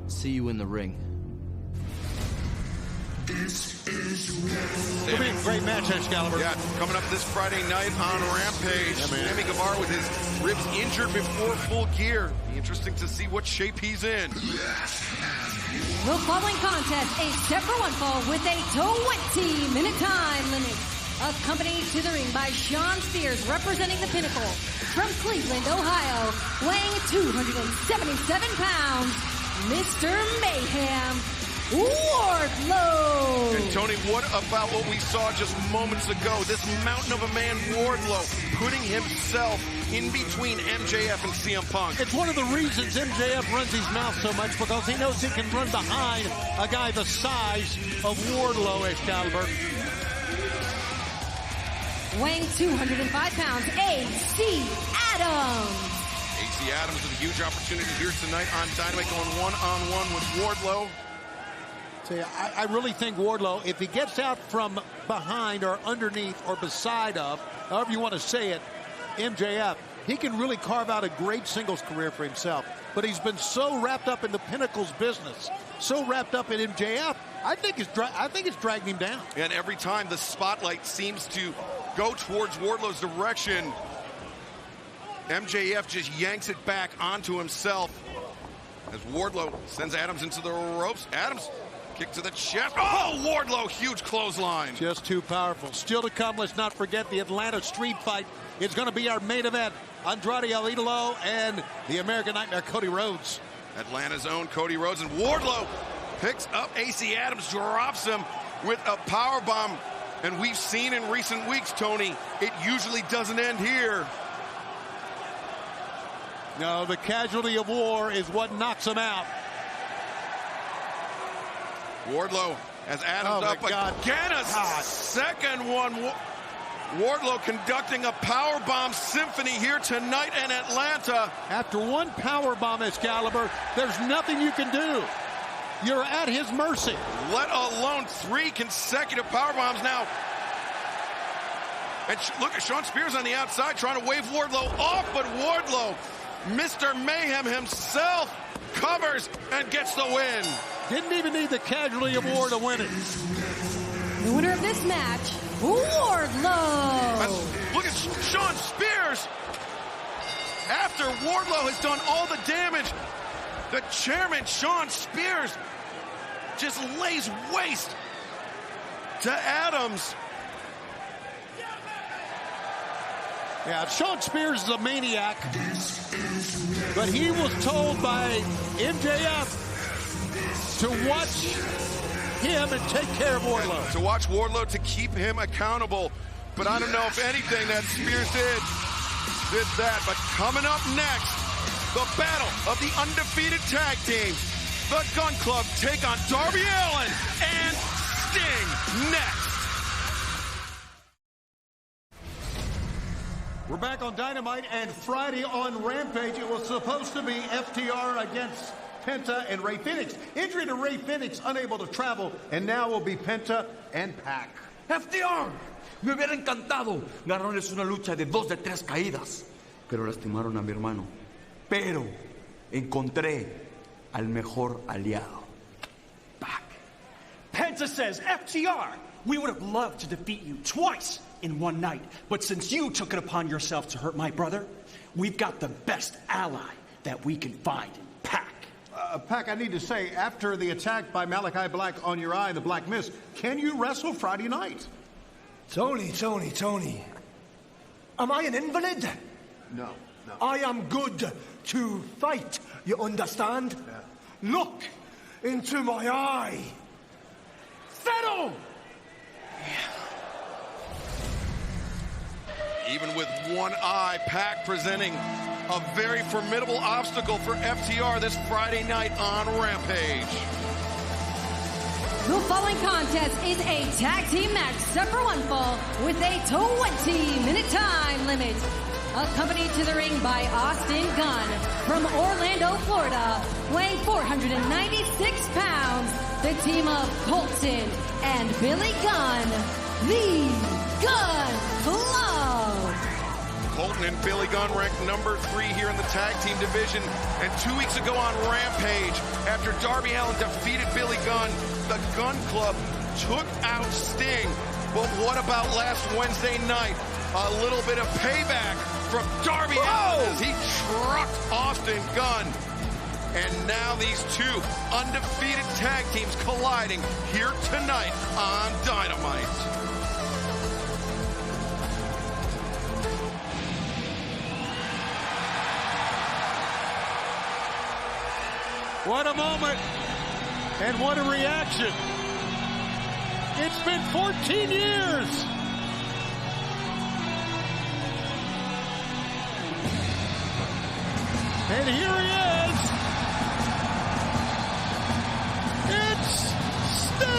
See you in the ring. It'll be a great match, Excalibur. Yeah, coming up this Friday night on Rampage. Sammy Guevara with his ribs injured before Full Gear. Be interesting to see what shape he's in. The following contest, a separate one fall with a 20-minute time limit. Accompanied to the ring by Shawn Spears, representing the Pinnacle. From Cleveland, Ohio, weighing 277 pounds, Mr. Mayhem, Wardlow. And Tony, what about what we saw just moments ago? This mountain of a man, Wardlow, putting himself in between MJF and CM Punk. It's one of the reasons MJF runs his mouth so much, because he knows he can run behind a guy the size of Wardlow, Excalibur. Weighing 205 pounds, AC Adams. AC Adams with a huge opportunity here tonight on Dynamite, going one-on-one with Wardlow. See, I really think Wardlow, if he gets out from behind or underneath or beside of, however you want to say it, MJF, he can really carve out a great singles career for himself. But he's been so wrapped up in the Pinnacle's business, so wrapped up in MJF, I think it's dragging him down. And every time the spotlight seems to go towards Wardlow's direction, MJF just yanks it back onto himself as Wardlow sends Adams into the ropes. Adams, kick to the chest. Oh, Wardlow, huge clothesline. Just too powerful. Still to come, let's not forget the Atlanta Street Fight. It's going to be our main event. Andrade El Idolo and the American Nightmare, Cody Rhodes. Atlanta's own Cody Rhodes, and Wardlow picks up AC Adams, drops him with a powerbomb. And we've seen in recent weeks, Tony, it usually doesn't end here. No, the casualty of war is what knocks him out. Wardlow has Adams up again. A second one. Wardlow conducting a powerbomb symphony here tonight in Atlanta. After one powerbomb, Excalibur, there's nothing you can do. You're at his mercy. Let alone 3 consecutive powerbombs now. And look at Shawn Spears on the outside trying to wave Wardlow off, but Wardlow, Mr. Mayhem himself, covers and gets the win. Didn't even need the casualty of war to win it. The winner of this match, Wardlow. Look at Shawn Spears. After Wardlow has done all the damage, the chairman, Shawn Spears, just lays waste to Adams. Yeah, Shawn Spears is a maniac, but he was told by MJF to watch him and take care of Wardlow. To watch Wardlow, to keep him accountable. But I don't know if anything that Spears did that. But coming up next, the battle of the undefeated tag teams. The Gun Club take on Darby Allin and Sting next. We're back on Dynamite, and Friday on Rampage, it was supposed to be FTR against Penta and Rey Fenix. Injury to Rey Fenix, unable to travel, and now will be Penta and Pac. FTR, me hubiera encantado ganarles una lucha de 2 de 3 caídas, pero lastimaron a mi hermano. Pero encontré al mejor aliado. Penta says, FTR, we would have loved to defeat you twice. in one night. But since you took it upon yourself to hurt my brother, we've got the best ally that we can find in Pac. Pac, I need to say, after the attack by Malachi Black on your eye, the Black Mist, can you wrestle Friday night? Tony. Am I an invalid? No. I am good to fight, you understand? Yeah. Look into my eye. Settle! Even with one eye, Pac presenting a very formidable obstacle for FTR this Friday night on Rampage. The following contest is a tag team match set for one fall with a 20-minute time limit. Accompanied to the ring by Austin Gunn from Orlando, Florida, weighing 496 pounds, the team of Colton and Billy Gunn, the Gunn Club. Colton and Billy Gunn ranked number 3 here in the tag team division. And 2 weeks ago on Rampage, after Darby Allin defeated Billy Gunn, the Gunn Club took out Sting. But what about last Wednesday night? A little bit of payback from Darby Allin as he trucked Austin Gunn. And now these two undefeated tag teams colliding here tonight on Dynamite. What a moment, and what a reaction. It's been 14 years. And here he is. It's Sting!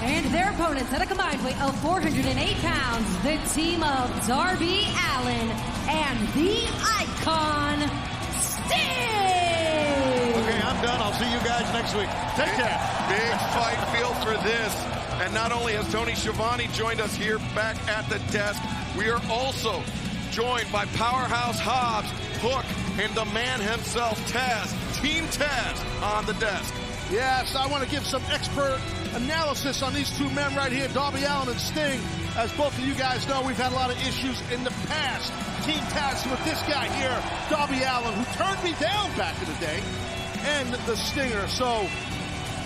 And their opponents at a combined weight of 408 pounds, the team of Darby Allin and the Icon, Sting! Okay, I'm done. I'll see you guys next week. Take care. Big fight feel for this. And not only has Tony Schiavone joined us here back at the desk, we are also joined by Powerhouse Hobbs, Hook, and the man himself, Taz. Team Taz on the desk. Yes, I want to give some expert analysis on these two men right here, Darby Allin and Sting. As both of you guys know, we've had a lot of issues in the past. Team Taz with this guy here, Darby Allin, who turned me down back in the day, and the Stinger. So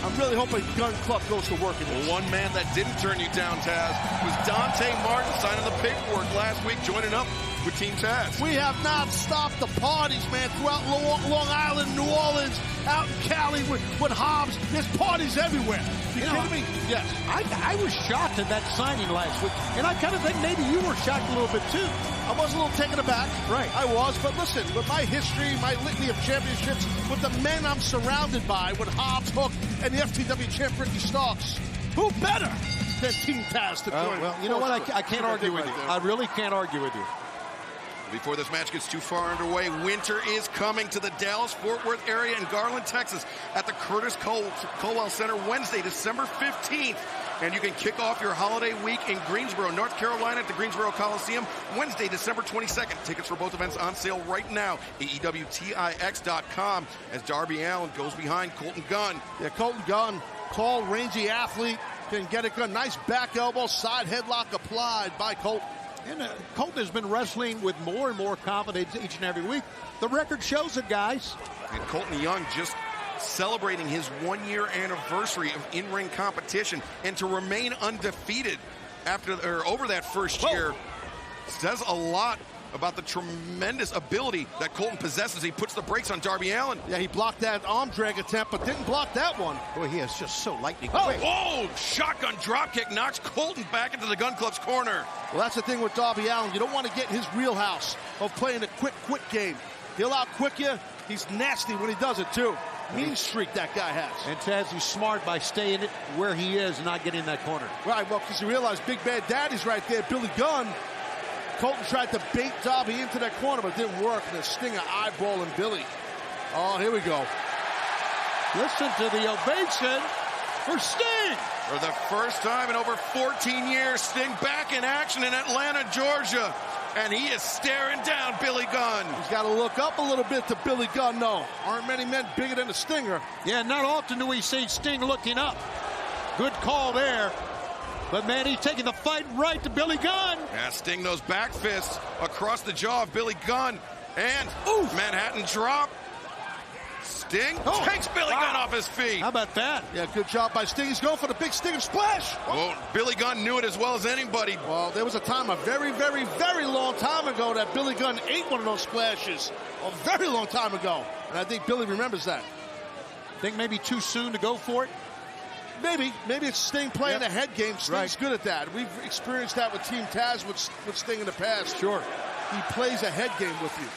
I'm really hoping Gunn Club goes to work in this. One man that didn't turn you down, Taz, was Dante Martin, signing the paperwork last week, joining up with Team Taz. We have not stopped the parties, man, throughout Long Island, New Orleans, out in Cali with Hobbs. There's parties everywhere. You kidding me? Yes. I was shocked at that signing last week, and I kind of think maybe you were shocked a little bit too. I was a little taken aback. Right. I was, but listen, with my history, my litany of championships, with the men I'm surrounded by, with Hobbs, Hook, and the FTW champ Ricky Starks, who better than Team Taz to join? Well, you know what? I can't argue with you. I really can't argue with you. Before this match gets too far underway, winter is coming to the Dallas-Fort Worth area in Garland, Texas at the Curtis Colwell Center Wednesday, December 15th. And you can kick off your holiday week in Greensboro, North Carolina at the Greensboro Coliseum Wednesday, December 22nd. Tickets for both events on sale right now, AEWTIX.com, as Darby Allin goes behind Colton Gunn. Yeah, Colton Gunn, tall, rangy athlete, can get it good. Nice back elbow, side headlock applied by Colton. And Colton has been wrestling with more and more confidence each and every week. The record shows it, guys. And Colton Young just celebrating his 1-year anniversary of in-ring competition, and to remain undefeated over that first year says a lot about the tremendous ability that Colton possesses. He puts the brakes on Darby Allin. Yeah, he blocked that arm drag attempt, but didn't block that one. Boy, he is just so lightning quick. Oh, shotgun dropkick knocks Colton back into the Gun Club's corner. Well, that's the thing with Darby Allin. You don't want to get in his wheelhouse of playing a quick game. He'll out-quick you. He's nasty when he does it, too. Mean streak that guy has. And Taz, he's smart by staying where he is and not getting in that corner. Right, well, because you realize Big Bad Daddy's right there, Billy Gunn. Colton tried to bait Darby into that corner, but it didn't work. And the Stinger eyeballing Billy. Oh, here we go. Listen to the ovation for Sting. For the first time in over 14 years, Sting back in action in Atlanta, Georgia. And he is staring down Billy Gunn. He's got to look up a little bit to Billy Gunn, though. Aren't many men bigger than the Stinger. Yeah, not often do we see Sting looking up. Good call there. But, man, he's taking the fight right to Billy Gunn. Yeah, Sting those back fists across the jaw of Billy Gunn. And Manhattan drop. Sting takes Billy Gunn off his feet. How about that? Yeah, good job by Sting. He's going for the big Stinger splash. Well, Billy Gunn knew it as well as anybody. Well, there was a time, a very, very, very long time ago, that Billy Gunn ate one of those splashes. A very long time ago. And I think Billy remembers that. Think maybe too soon to go for it? Maybe it's Sting playing a head game. Sting's good at that. We've experienced that with Team Taz with Sting in the past. Sure. He plays a head game with you.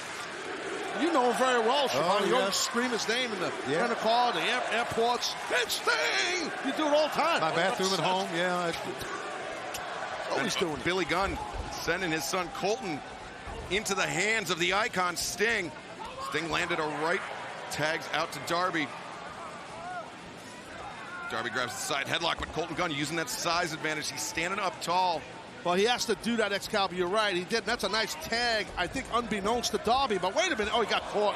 You know him very well, Schiavone. You yes. scream his name in the rental car, the airports. It's Sting! You do it all the time. My bathroom at home, yeah. Always doing it. Billy Gunn sending his son Colton into the hands of the icon Sting. Sting landed a right, tags out to Darby. Darby grabs the side headlock, but Colton Gunn using that size advantage. He's standing up tall. Well, he has to do that, Excalibur. You're right. He did. That's a nice tag, I think, unbeknownst to Darby. But wait a minute. Oh, he got caught.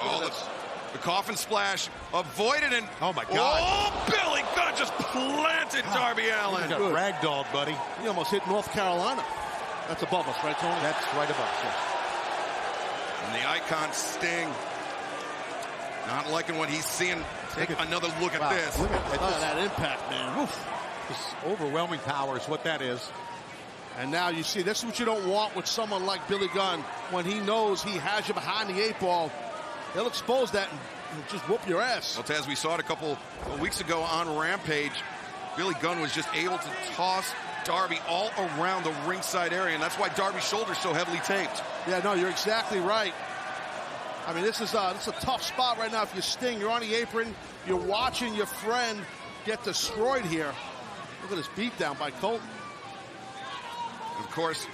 The coffin splash avoided, and oh my God! Oh, Billy Gunn just planted Darby Allin. He got ragdolled, buddy. He almost hit North Carolina. That's above us, right, Tony? That's right above us. Yes. And the icon Sting, not liking what he's seeing. Take another look at this. Look at that impact, man. Oof. This overwhelming power is what that is. And now you see, this is what you don't want with someone like Billy Gunn. When he knows he has you behind the 8 ball, he'll expose that and just whoop your ass. Well, Taz, we saw it a couple of weeks ago on Rampage. Billy Gunn was just able to toss Darby all around the ringside area, and that's why Darby's shoulder's so heavily taped. Yeah, no, you're exactly right. I mean, this is a tough spot right now. If you Sting, you're on the apron, you're watching your friend get destroyed here. Look at this beatdown by Colton. Of course,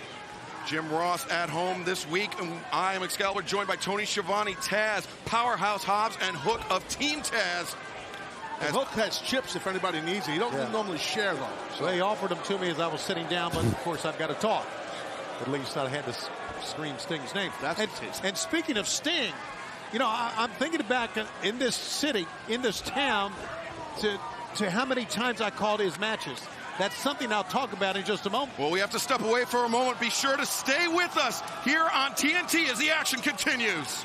Jim Ross at home this week, and I am Excalibur, joined by Tony Schiavone, Taz, Powerhouse Hobbs, and Hook of Team Taz. Hook has chips if anybody needs it. You don't normally share them. So they offered them to me as I was sitting down, but of course I've got to talk. At least I had to scream Sting's name. And speaking of Sting, you know, I'm thinking back in this city, in this town, to how many times I called his matches. That's something I'll talk about in just a moment. Well, we have to step away for a moment. Be sure to stay with us here on TNT as the action continues.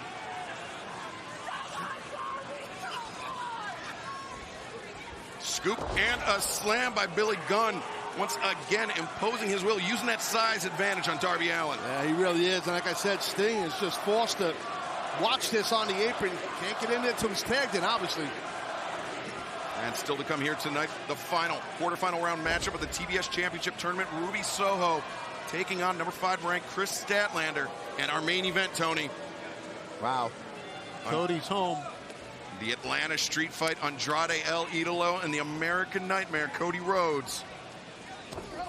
Scoop and a slam by Billy Gunn. Once again, imposing his will, using that size advantage on Darby Allin. Yeah, he really is. And like I said, Sting is just forced to watch this on the apron. Can't get in there until he's tagged in, obviously. And still to come here tonight, the final quarterfinal round matchup of the TBS Championship Tournament. Ruby Soho taking on number 5 ranked Chris Statlander. And our main event, Tony. Wow. Cody's home. The Atlanta Street Fight, Andrade El Idolo and the American Nightmare, Cody Rhodes.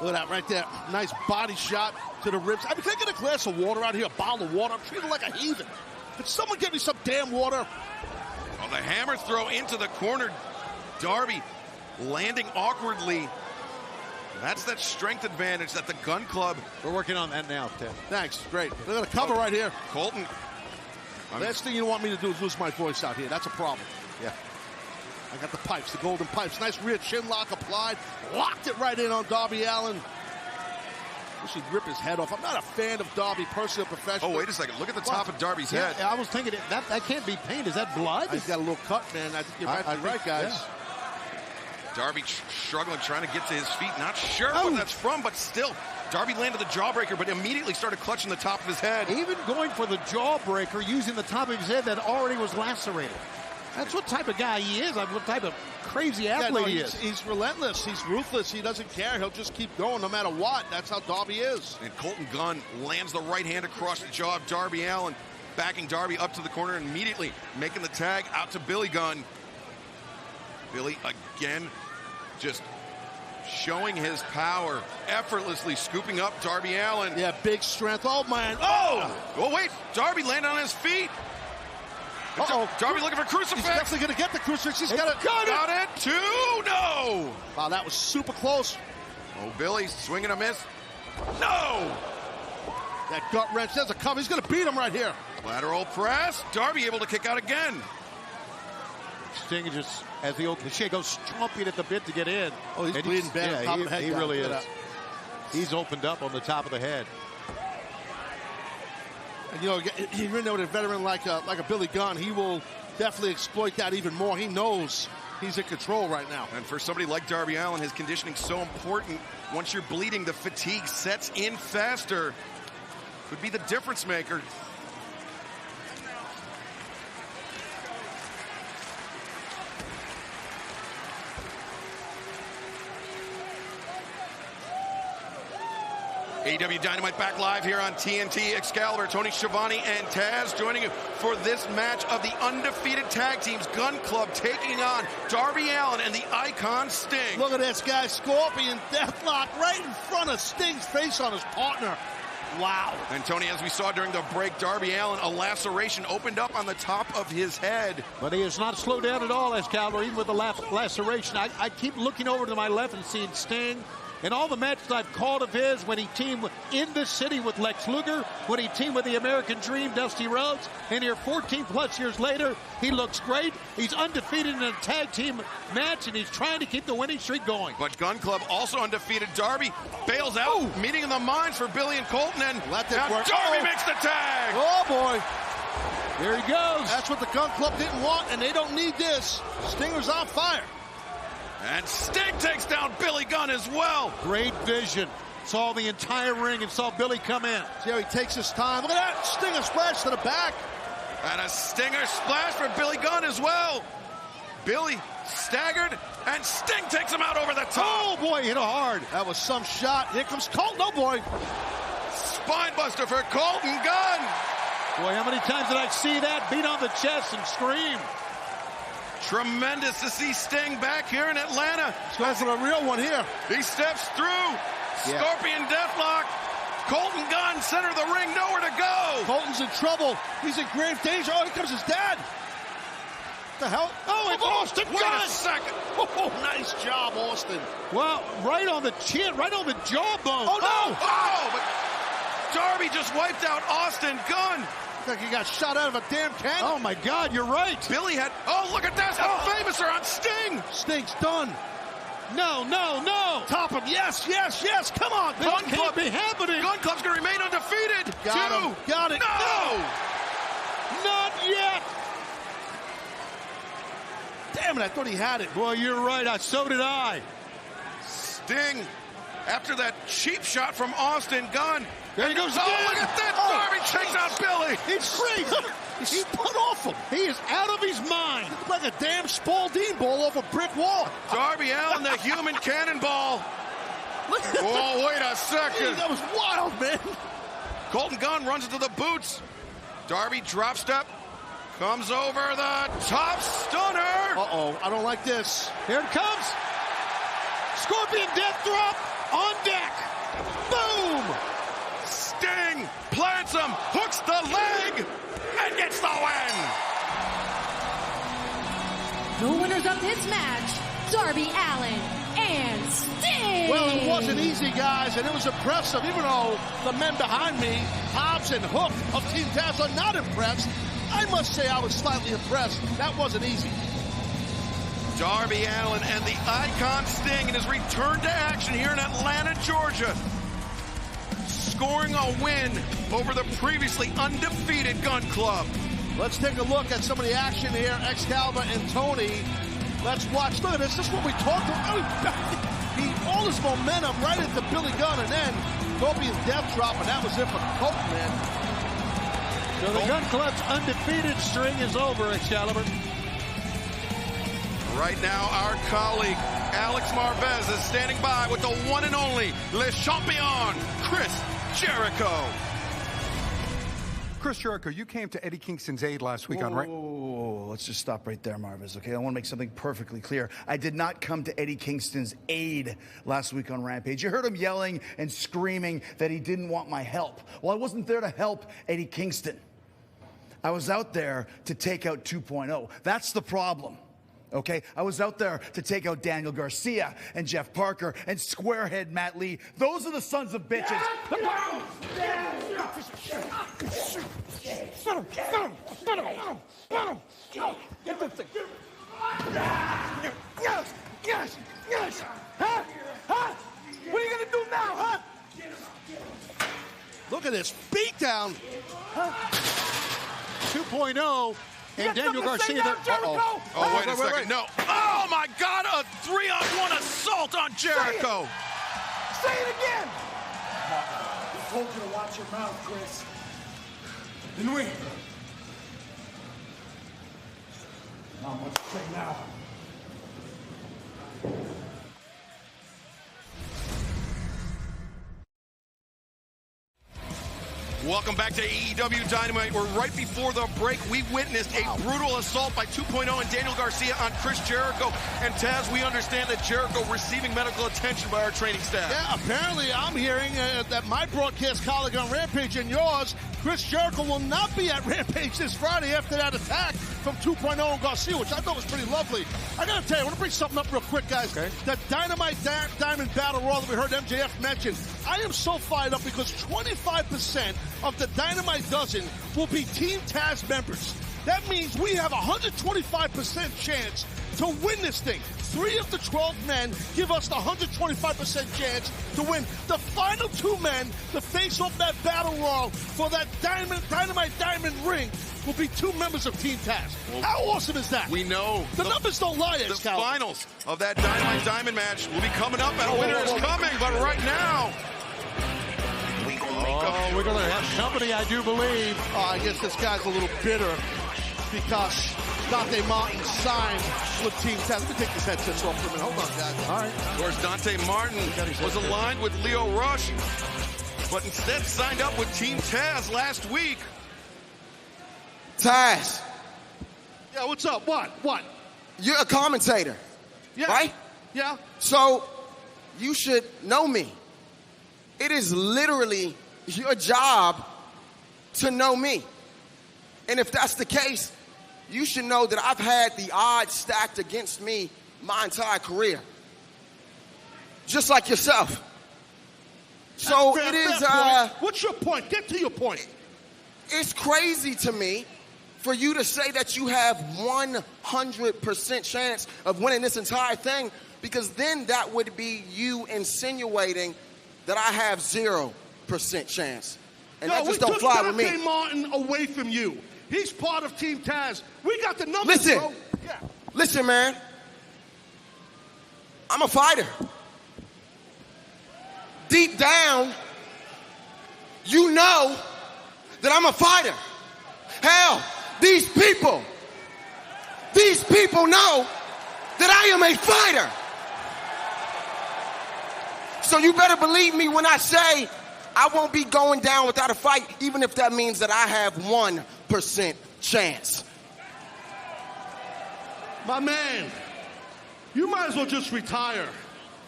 Look at that right there. Nice body shot to the ribs. I've been taking a glass of water out here, a bottle of water. I'm treated like a heathen. Could someone get me some damn water? Oh, the hammer throw into the corner. Darby landing awkwardly. That's that strength advantage that the Gun Club. We're working on that now, Ted. Thanks. Great. Look at the cover right here. Colton. Last thing you want me to do is lose my voice out here. That's a problem. Yeah. I got the pipes, the golden pipes. Nice rear chin lock applied. Locked it right in on Darby Allin. Wish he'd rip his head off. I'm not a fan of Darby, personally or professionally. Oh, wait a second. Look at the top of Darby's head. I was thinking that can't be paint. Is that blood? He's got a little cut, man. I think you're right, guys. Yeah. Darby struggling, trying to get to his feet. Not sure what that's from, but still. Darby landed the jawbreaker, but immediately started clutching the top of his head. Even going for the jawbreaker, using the top of his head that already was lacerated. That's what type of guy he is. What type of crazy athlete he is. He's relentless. He's ruthless. He doesn't care. He'll just keep going no matter what. That's how Darby is. And Colton Gunn lands the right hand across the jaw of Darby Allin, backing Darby up to the corner and immediately making the tag out to Billy Gunn. Billy again just showing his power, effortlessly scooping up Darby Allin. Yeah, big strength. Oh, man. Oh! Oh, wait. Darby landed on his feet. Uh-oh. Darby looking for crucifix. He's definitely going to get the crucifix. He's got it. Got it. 2. No. Wow, that was super close. Oh, Billy swinging a miss. No. That gut wrench. There's a cover. He's going to beat him right here. Lateral press. Darby able to kick out again. Sting is just, as the old cliche goes, chomping at the bit to get in. Oh, he's bleeding bad. Yeah, Top of the head, he really is. Up. He's opened up on the top of the head. And, you know, even though with a veteran like a Billy Gunn, he will definitely exploit that even more. He knows he's in control right now. And for somebody like Darby Allin, his conditioning so important. Once you're bleeding, the fatigue sets in faster. Could be the difference maker. AEW Dynamite back live here on TNT. Excalibur, Tony Schiavone, and Taz joining you for this match of the undefeated tag teams. Gun Club taking on Darby Allin and the Icon Sting. Look at this guy, Scorpion Deathlock right in front of Sting's face on his partner. Wow. And Tony, as we saw during the break, Darby Allin, a laceration opened up on the top of his head. But he has not slowed down at all, Excalibur, even with the laceration. I keep looking over to my left and seeing Sting. In all the matches I've called of his, when he teamed in the city with Lex Luger, when he teamed with the American Dream, Dusty Rhodes, and here 14-plus years later, he looks great. He's undefeated in a tag team match, and he's trying to keep the winning streak going. But Gun Club also undefeated. Darby bails out, meeting in the mines for Billy and Colton, and now Darby makes the tag. Oh, boy. There he goes. That's what the Gun Club didn't want, and they don't need this. Stinger's on fire. And Sting takes down Billy Gunn as well. Great vision. Saw the entire ring and saw Billy come in. See how he takes his time. Look at that. Stinger splash to the back. And a Stinger splash for Billy Gunn as well. Billy staggered, and Sting takes him out over the top. Oh, boy, hit it hard. That was some shot. Here comes Colton. Oh, boy. Spinebuster for Colton Gunn. Boy, how many times did I see that? Beat on the chest and scream. Tremendous to see Sting back here in Atlanta. He's going for the real one here. He steps through. Scorpion Deathlock. Colton Gunn, center of the ring, nowhere to go. Colton's in trouble. He's in grave danger. Oh, here comes his dad. What the hell? Oh, it's Austin Gunn. Wait a second. Oh, nice job, Austin. Well, right on the chin, right on the jawbone. Oh, no. Oh, but Darby just wiped out Austin Gunn. Like he got shot out of a damn cannon. Oh, my God, you're right. Billy had... Oh, look at this. How famous are on Sting. Sting's done. No. Top him. Yes. Come on. Gun Club be happening. Gun Club's going to remain undefeated. Got him. Got it. No. Not yet. Damn it, I thought he had it. Boy, you're right. So did I. Sting, after that cheap shot from Austin Gunn. There he goes again. Oh, look at this. Darby takes out Billy. It's crazy. He spun off him. He is out of his mind. Like a damn Spalding ball off a brick wall. Darby Allin, the human cannonball. Oh, wait a second. That was wild, man. Colton Gunn runs into the boots. Darby drop step. Comes over the top stunner. Uh-oh, I don't like this. Here it comes. Scorpion death drop on deck. Boom. Sting plants him, hooks the leg, and gets the win. The winners of this match, Darby Allin and Sting. Well, it wasn't easy, guys, and it was impressive, even though the men behind me, Hobbs and Hook of Team Taz, are not impressed. I must say I was slightly impressed. That wasn't easy. Darby Allin and the Icon Sting in his return to action here in Atlanta, Georgia. Scoring a win over the previously undefeated Gun Club. Let's take a look at some of the action here. Excalibur and Tony. Let's watch. Look at this. This is what we talked about. All this momentum right into Billy Gunn, and then Scorpion's death drop, and that was it for Colton, man. So the Gun Club's undefeated string is over, Excalibur. Right now, our colleague, Alex Marvez, is standing by with the one and only Le Champion, Chris Jericho. Chris Jericho, you came to Eddie Kingston's aid last week on... Oh, let's just stop right there, Marvez, okay? I want to make something perfectly clear. I did not come to Eddie Kingston's aid last week on Rampage. You heard him yelling and screaming that he didn't want my help. Well, I wasn't there to help Eddie Kingston. I was out there to take out 2.0. That's the problem. Okay, I was out there to take out Daniel Garcia and Jeff Parker and squarehead Matt Lee. Those are the sons of bitches. this? Huh? Huh? What are you going to do now, huh? Look at this beatdown. 2.0. And Daniel Garcia. Oh, wait a second. No. Oh, my God. A 3-on-1 assault on Jericho. Say it again. I told you to watch your mouth, Chris. Didn't we? Not much to say now. Welcome back to AEW Dynamite. We're right before the break. We witnessed a brutal assault by 2.0 and Daniel Garcia on Chris Jericho. And Taz, we understand that Jericho receiving medical attention by our training staff. Yeah, apparently I'm hearing that my broadcast colleague on Rampage and yours, Chris Jericho, will not be at Rampage this Friday after that attack from 2.0 and Garcia, which I thought was pretty lovely. I gotta tell you, I want to bring something up real quick, guys. Okay. That Dynamite Diamond Battle Royal that we heard MJF mention. I am so fired up because 25% of the Dynamite Dozen will be Team Taz members. That means we have a 125% chance to win this thing. 3 of the 12 men give us the 125% chance to win. The final 2 men to face off that battle royal for that Dynamite Diamond ring will be 2 members of Team Taz. Well, how awesome is that? We know. The numbers don't lie, The Excalibur. finals of that Dynamite Diamond match will be coming up, and a winner is coming. But right now, we're going to have company, I do believe. I guess this guy's a little bitter because Dante Martin signed with Team Taz. Let me take this headset off for a minute. Hold on, guys. All right. Of course, Dante Martin was aligned with Leo Rush, but instead signed up with Team Taz last week. Taz. Yeah, what's up? What? You're a commentator, right? Yeah. So you should know me. It is literally your job to know me. And if that's the case, you should know that I've had the odds stacked against me my entire career. Just like yourself. So Fair, it is... what's your point? Get to your point. It's crazy to me for you to say that you have 100% chance of winning this entire thing, because then that would be you insinuating that I have 0% chance. And that just don't fly with me. Dante Martin away from you. He's part of Team Taz. We got the numbers, Listen. bro. Yeah. Listen, man. I'm a fighter. Deep down, you know that I'm a fighter. Hell, these people know that I am a fighter. So you better believe me when I say I won't be going down without a fight, even if that means that I have 1% chance. My man, you might as well just retire.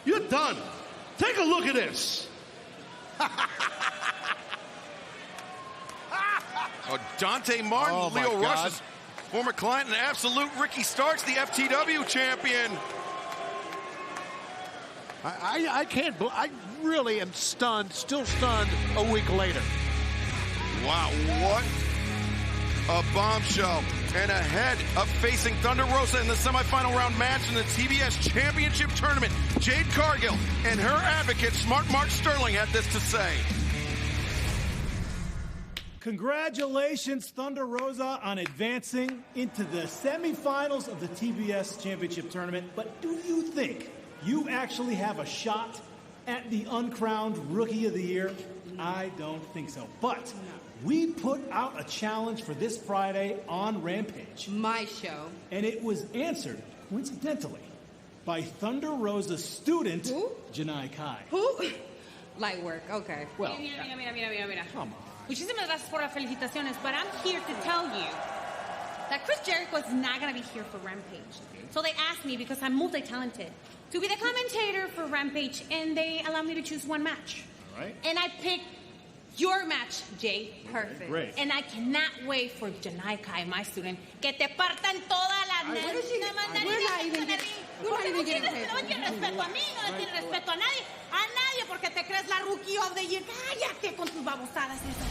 You're done. Take a look at this. Dante Martin, Oh, my Leo God. Rush's former client and absolute Ricky Starks, the FTW champion. I can't. I really am stunned. Still stunned. A week later. Wow, what a bombshell. And ahead of facing Thunder Rosa in the semifinal round match in the TBS Championship Tournament, Jade Cargill and her advocate, Smart Mark Sterling, had this to say. Congratulations, Thunder Rosa, on advancing into the semifinals of the TBS Championship Tournament. But do you think you actually have a shot at the uncrowned Rookie of the Year? I don't think so. But we put out a challenge for this Friday on Rampage. My show. And it was answered, coincidentally, by Thunder Rosa's student, Janai Kai. Who? Light work, okay. Well, Mira. come on. Muchísimas gracias por las felicitaciones, but I'm here to tell you that Chris Jericho is not going to be here for Rampage. So they asked me, because I'm multi-talented, to be the commentator for Rampage, and they allow me to choose one match. All right. And I picked your match, Jay. Perfect. Great. And I cannot wait for Janai Kai, my student, que te partan toda la... We're not even getting paid. No tienes respeto a mí, no tienes respeto a nadie. A nadie, porque te crees la Rookie of the Year. Cállate con tus babosadas esas.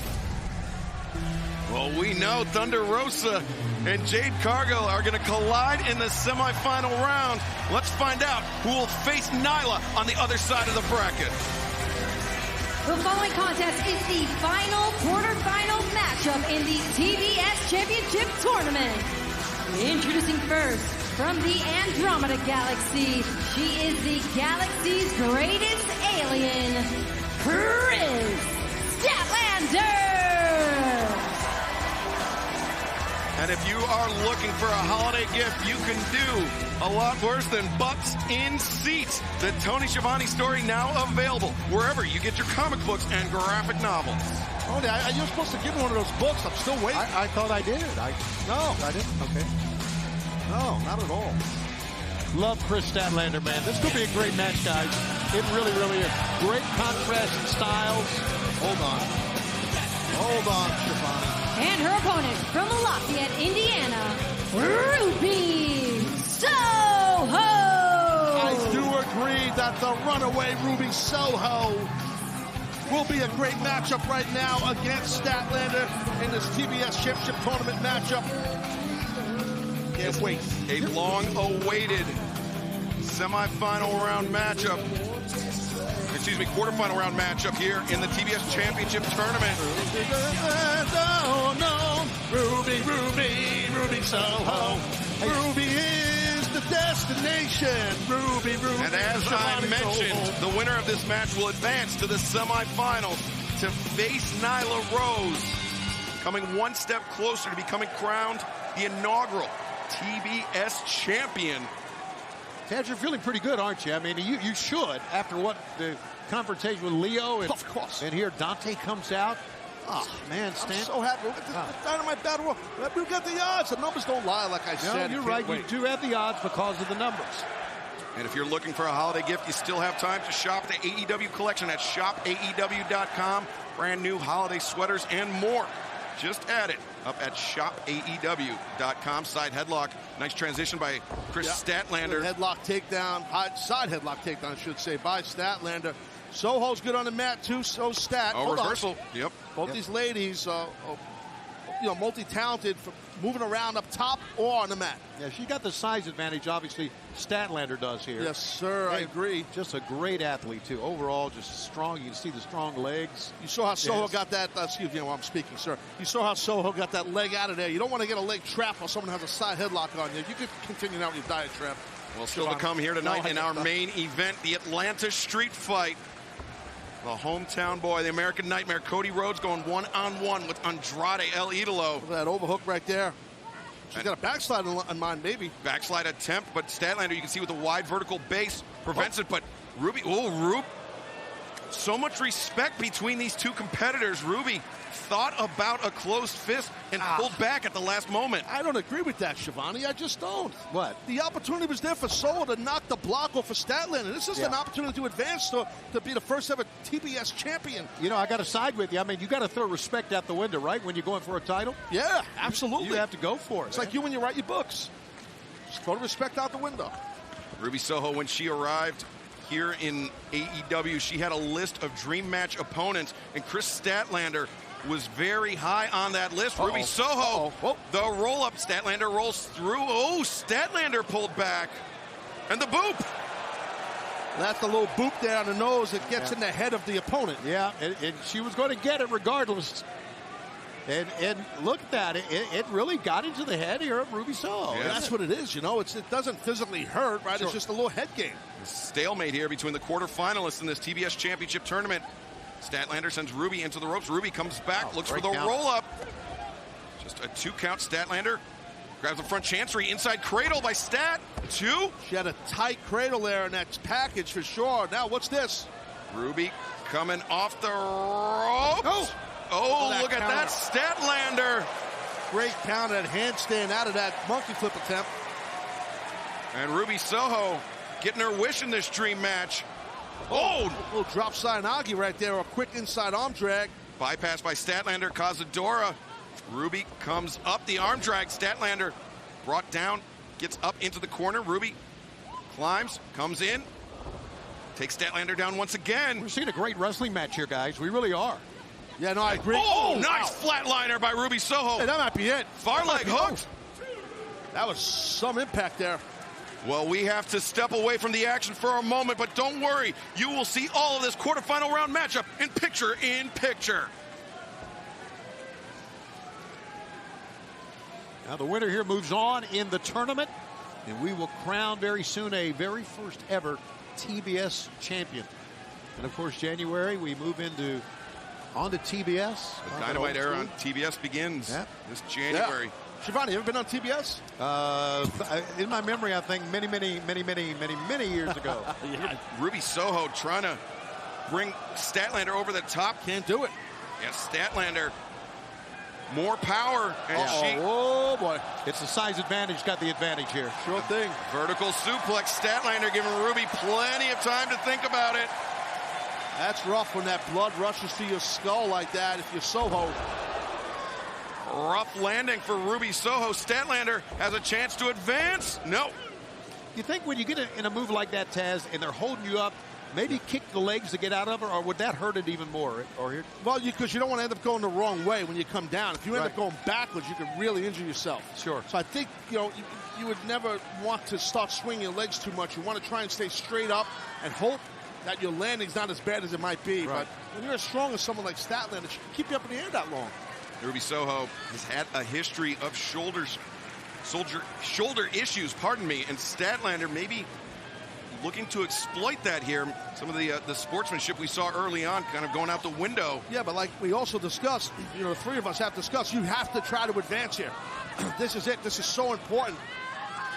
Well, we know Thunder Rosa and Jade Cargill are going to collide in the semifinal round. Let's find out who will face Nyla on the other side of the bracket. The following contest is the final quarterfinal matchup in the TBS Championship Tournament. Introducing first, from the Andromeda Galaxy, she is the galaxy's greatest alien, Chris Statlander! And if you are looking for a holiday gift, you can do a lot worse than butts in seats. The Tony Schiavone story now available wherever you get your comic books and graphic novels. Tony, you're supposed to give me one of those books. I'm still waiting. I thought I did. No. I didn't? Okay. No, not at all. Love Chris Statlander, man. This could be a great match, guys. It really, really is. Great contrast in styles. Hold on, Schiavone. And her opponent from Lafayette, Indiana, Ruby Soho! I do agree that the runaway Ruby Soho will be a great matchup right now against Statlander in this TBS Championship Tournament matchup. Can't wait. A long-awaited semifinal round matchup. Excuse me, quarterfinal round matchup here in the TBS Championship Tournament. Oh, no. Ruby Soho. Ruby is the destination. Ruby. And as I mentioned, the winner of this match will advance to the semifinals to face Nyla Rose, coming one step closer to becoming crowned the inaugural TBS champion. Ted, you're feeling pretty good, aren't you? I mean, you should, after what the confrontation with Leo. And, of course. And here Dante comes out. Oh, man, Stan. I'm so happy. Dynamite Battle Royal. We've got the odds. The numbers don't lie, like I said. No, you're right. You do have the odds because of the numbers. And if you're looking for a holiday gift, you still have time to shop the AEW collection at shopaew.com. Brand new holiday sweaters and more. Just added up at shopaew.com. Side headlock. Nice transition by Chris Statlander. Good headlock takedown. Side headlock takedown, I should say, by Statlander. Soho's good on the mat, too. So Stat. Oh, reversal. Yep. Both these ladies, multi-talented, for moving around up top or on the mat. Yeah, she got the size advantage, obviously, Statlander does here. Yes, sir, I agree. Just a great athlete, too. Overall, just strong. You can see the strong legs. You saw how Soho got that, excuse me while I'm speaking, sir. You saw how Soho got that leg out of there. You don't want to get a leg trap while someone has a side headlock on you. You could continue now with your diatribe. Well, still to come here tonight in our main event, the Atlanta Street Fight. The hometown boy, the American Nightmare, Cody Rhodes, going one-on-one with Andrade El Idolo. Look at that overhook right there. She's got a backslide in mind, maybe. Backslide attempt, but Statlander, you can see with the wide vertical base, prevents it, but Ruby, so much respect between these two competitors. Ruby thought about a closed fist and pulled back at the last moment. I don't agree with that, Schiavone. I just don't. What? The opportunity was there for Soho to knock the block off of Statlander. This is an opportunity to advance to be the first ever TBS champion. You know, I got to side with you. I mean, you got to throw respect out the window, right, when you're going for a title? Yeah, absolutely. You have to go for it. It's like you when you write your books. Just throw the respect out the window. Ruby Soho, when she arrived here in AEW, she had a list of dream match opponents, and Chris Statlander was very high on that list. Ruby Soho, the roll-up. Statlander rolls through. Oh, Statlander pulled back. And the boop. That's the little boop there on the nose that gets in the head of the opponent. Yeah, and she was going to get it regardless. And look at that. It really got into the head here of Ruby Soho. Yeah, that's what it is, It doesn't physically hurt, right? Sure. It's just a little head game. Stalemate here between the quarterfinalists in this TBS Championship Tournament. Statlander sends Ruby into the ropes. Ruby comes back, looks for the roll-up. Just a 2-count. Statlander grabs the front chancery. Inside cradle by Stat. 2. She had a tight cradle there in that package for sure. Now, what's this? Ruby coming off the rope. Oh, look at that. Statlander. Great counter, that handstand out of that monkey flip attempt. And Ruby Soho getting her wish in this dream match. Oh! A little drop side Nagi right there, a quick inside arm drag. Bypass by Statlander, Cazadora. Ruby comes up the arm drag. Statlander brought down, gets up into the corner. Ruby climbs, comes in, takes Statlander down once again. We're seeing a great wrestling match here, guys. We really are. Yeah, no, I agree. Oh, nice flatliner by Ruby Soho. Hey, that might be it. Far leg hooked. That was some impact there. Well, we have to step away from the action for a moment, but don't worry. You will see all of this quarterfinal round matchup in picture-in-picture. Now the winner here moves on in the tournament, and we will crown very soon a very first ever TBS champion. And of course, January we move on to TBS. The Dynamite era on TBS begins this January. Yeah. Shivani, you ever been on TBS? In my memory, I think many years ago. Yeah. Ruby Soho trying to bring Statlander over the top. Can't do it. Yeah, Statlander. More power. And oh, boy. It's the size advantage. Got the advantage here. Sure thing. Vertical suplex. Statlander giving Ruby plenty of time to think about it. That's rough when that blood rushes to your skull like that if you're Soho. Rough landing for Ruby Soho. Statlander has a chance to advance. No. You think when you get in a move like that, Taz, and they're holding you up, maybe kick the legs to get out of it, or would that hurt it even more? Well, because you don't want to end up going the wrong way when you come down. If you end up going backwards, you could really injure yourself. Sure. So I think, you would never want to start swinging your legs too much. You want to try and stay straight up and hope that your landing's not as bad as it might be. Right. But when you're as strong as someone like Statlander, she can keep you up in the air that long. Ruby Soho has had a history of shoulder issues, and Statlander maybe looking to exploit that here. Some of the sportsmanship we saw early on kind of going out the window. Yeah, but like we also discussed, the three of us have discussed, you have to try to advance here. This is it. This is so important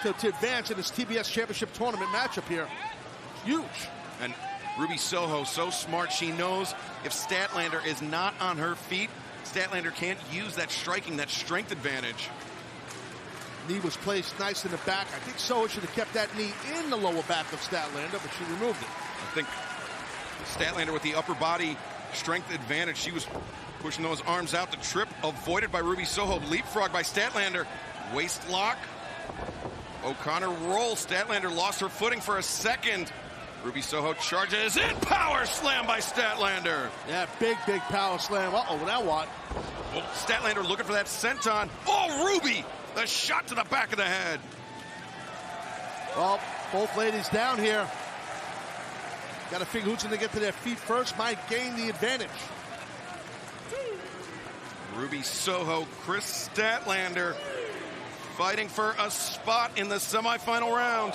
to advance in this TBS Championship Tournament matchup here. Huge. And Ruby Soho, so smart, she knows if Statlander is not on her feet, Statlander can't use that striking, that strength advantage. Knee was placed nice in the back. I think Soho should have kept that knee in the lower back of Statlander, but she removed it. I think Statlander with the upper body strength advantage. She was pushing those arms out. The trip avoided by Ruby Soho. Leapfrog by Statlander. Waist lock. O'Connor roll. Statlander lost her footing for a second. Ruby Soho charges in. Power slam by Statlander. Yeah, big power slam. Uh-oh, now what? Well, Statlander looking for that senton. Oh, Ruby! The shot to the back of the head. Well, both ladies down here. Got to figure who's going to get to their feet first. Might gain the advantage. Ruby Soho, Chris Statlander fighting for a spot in the semifinal round.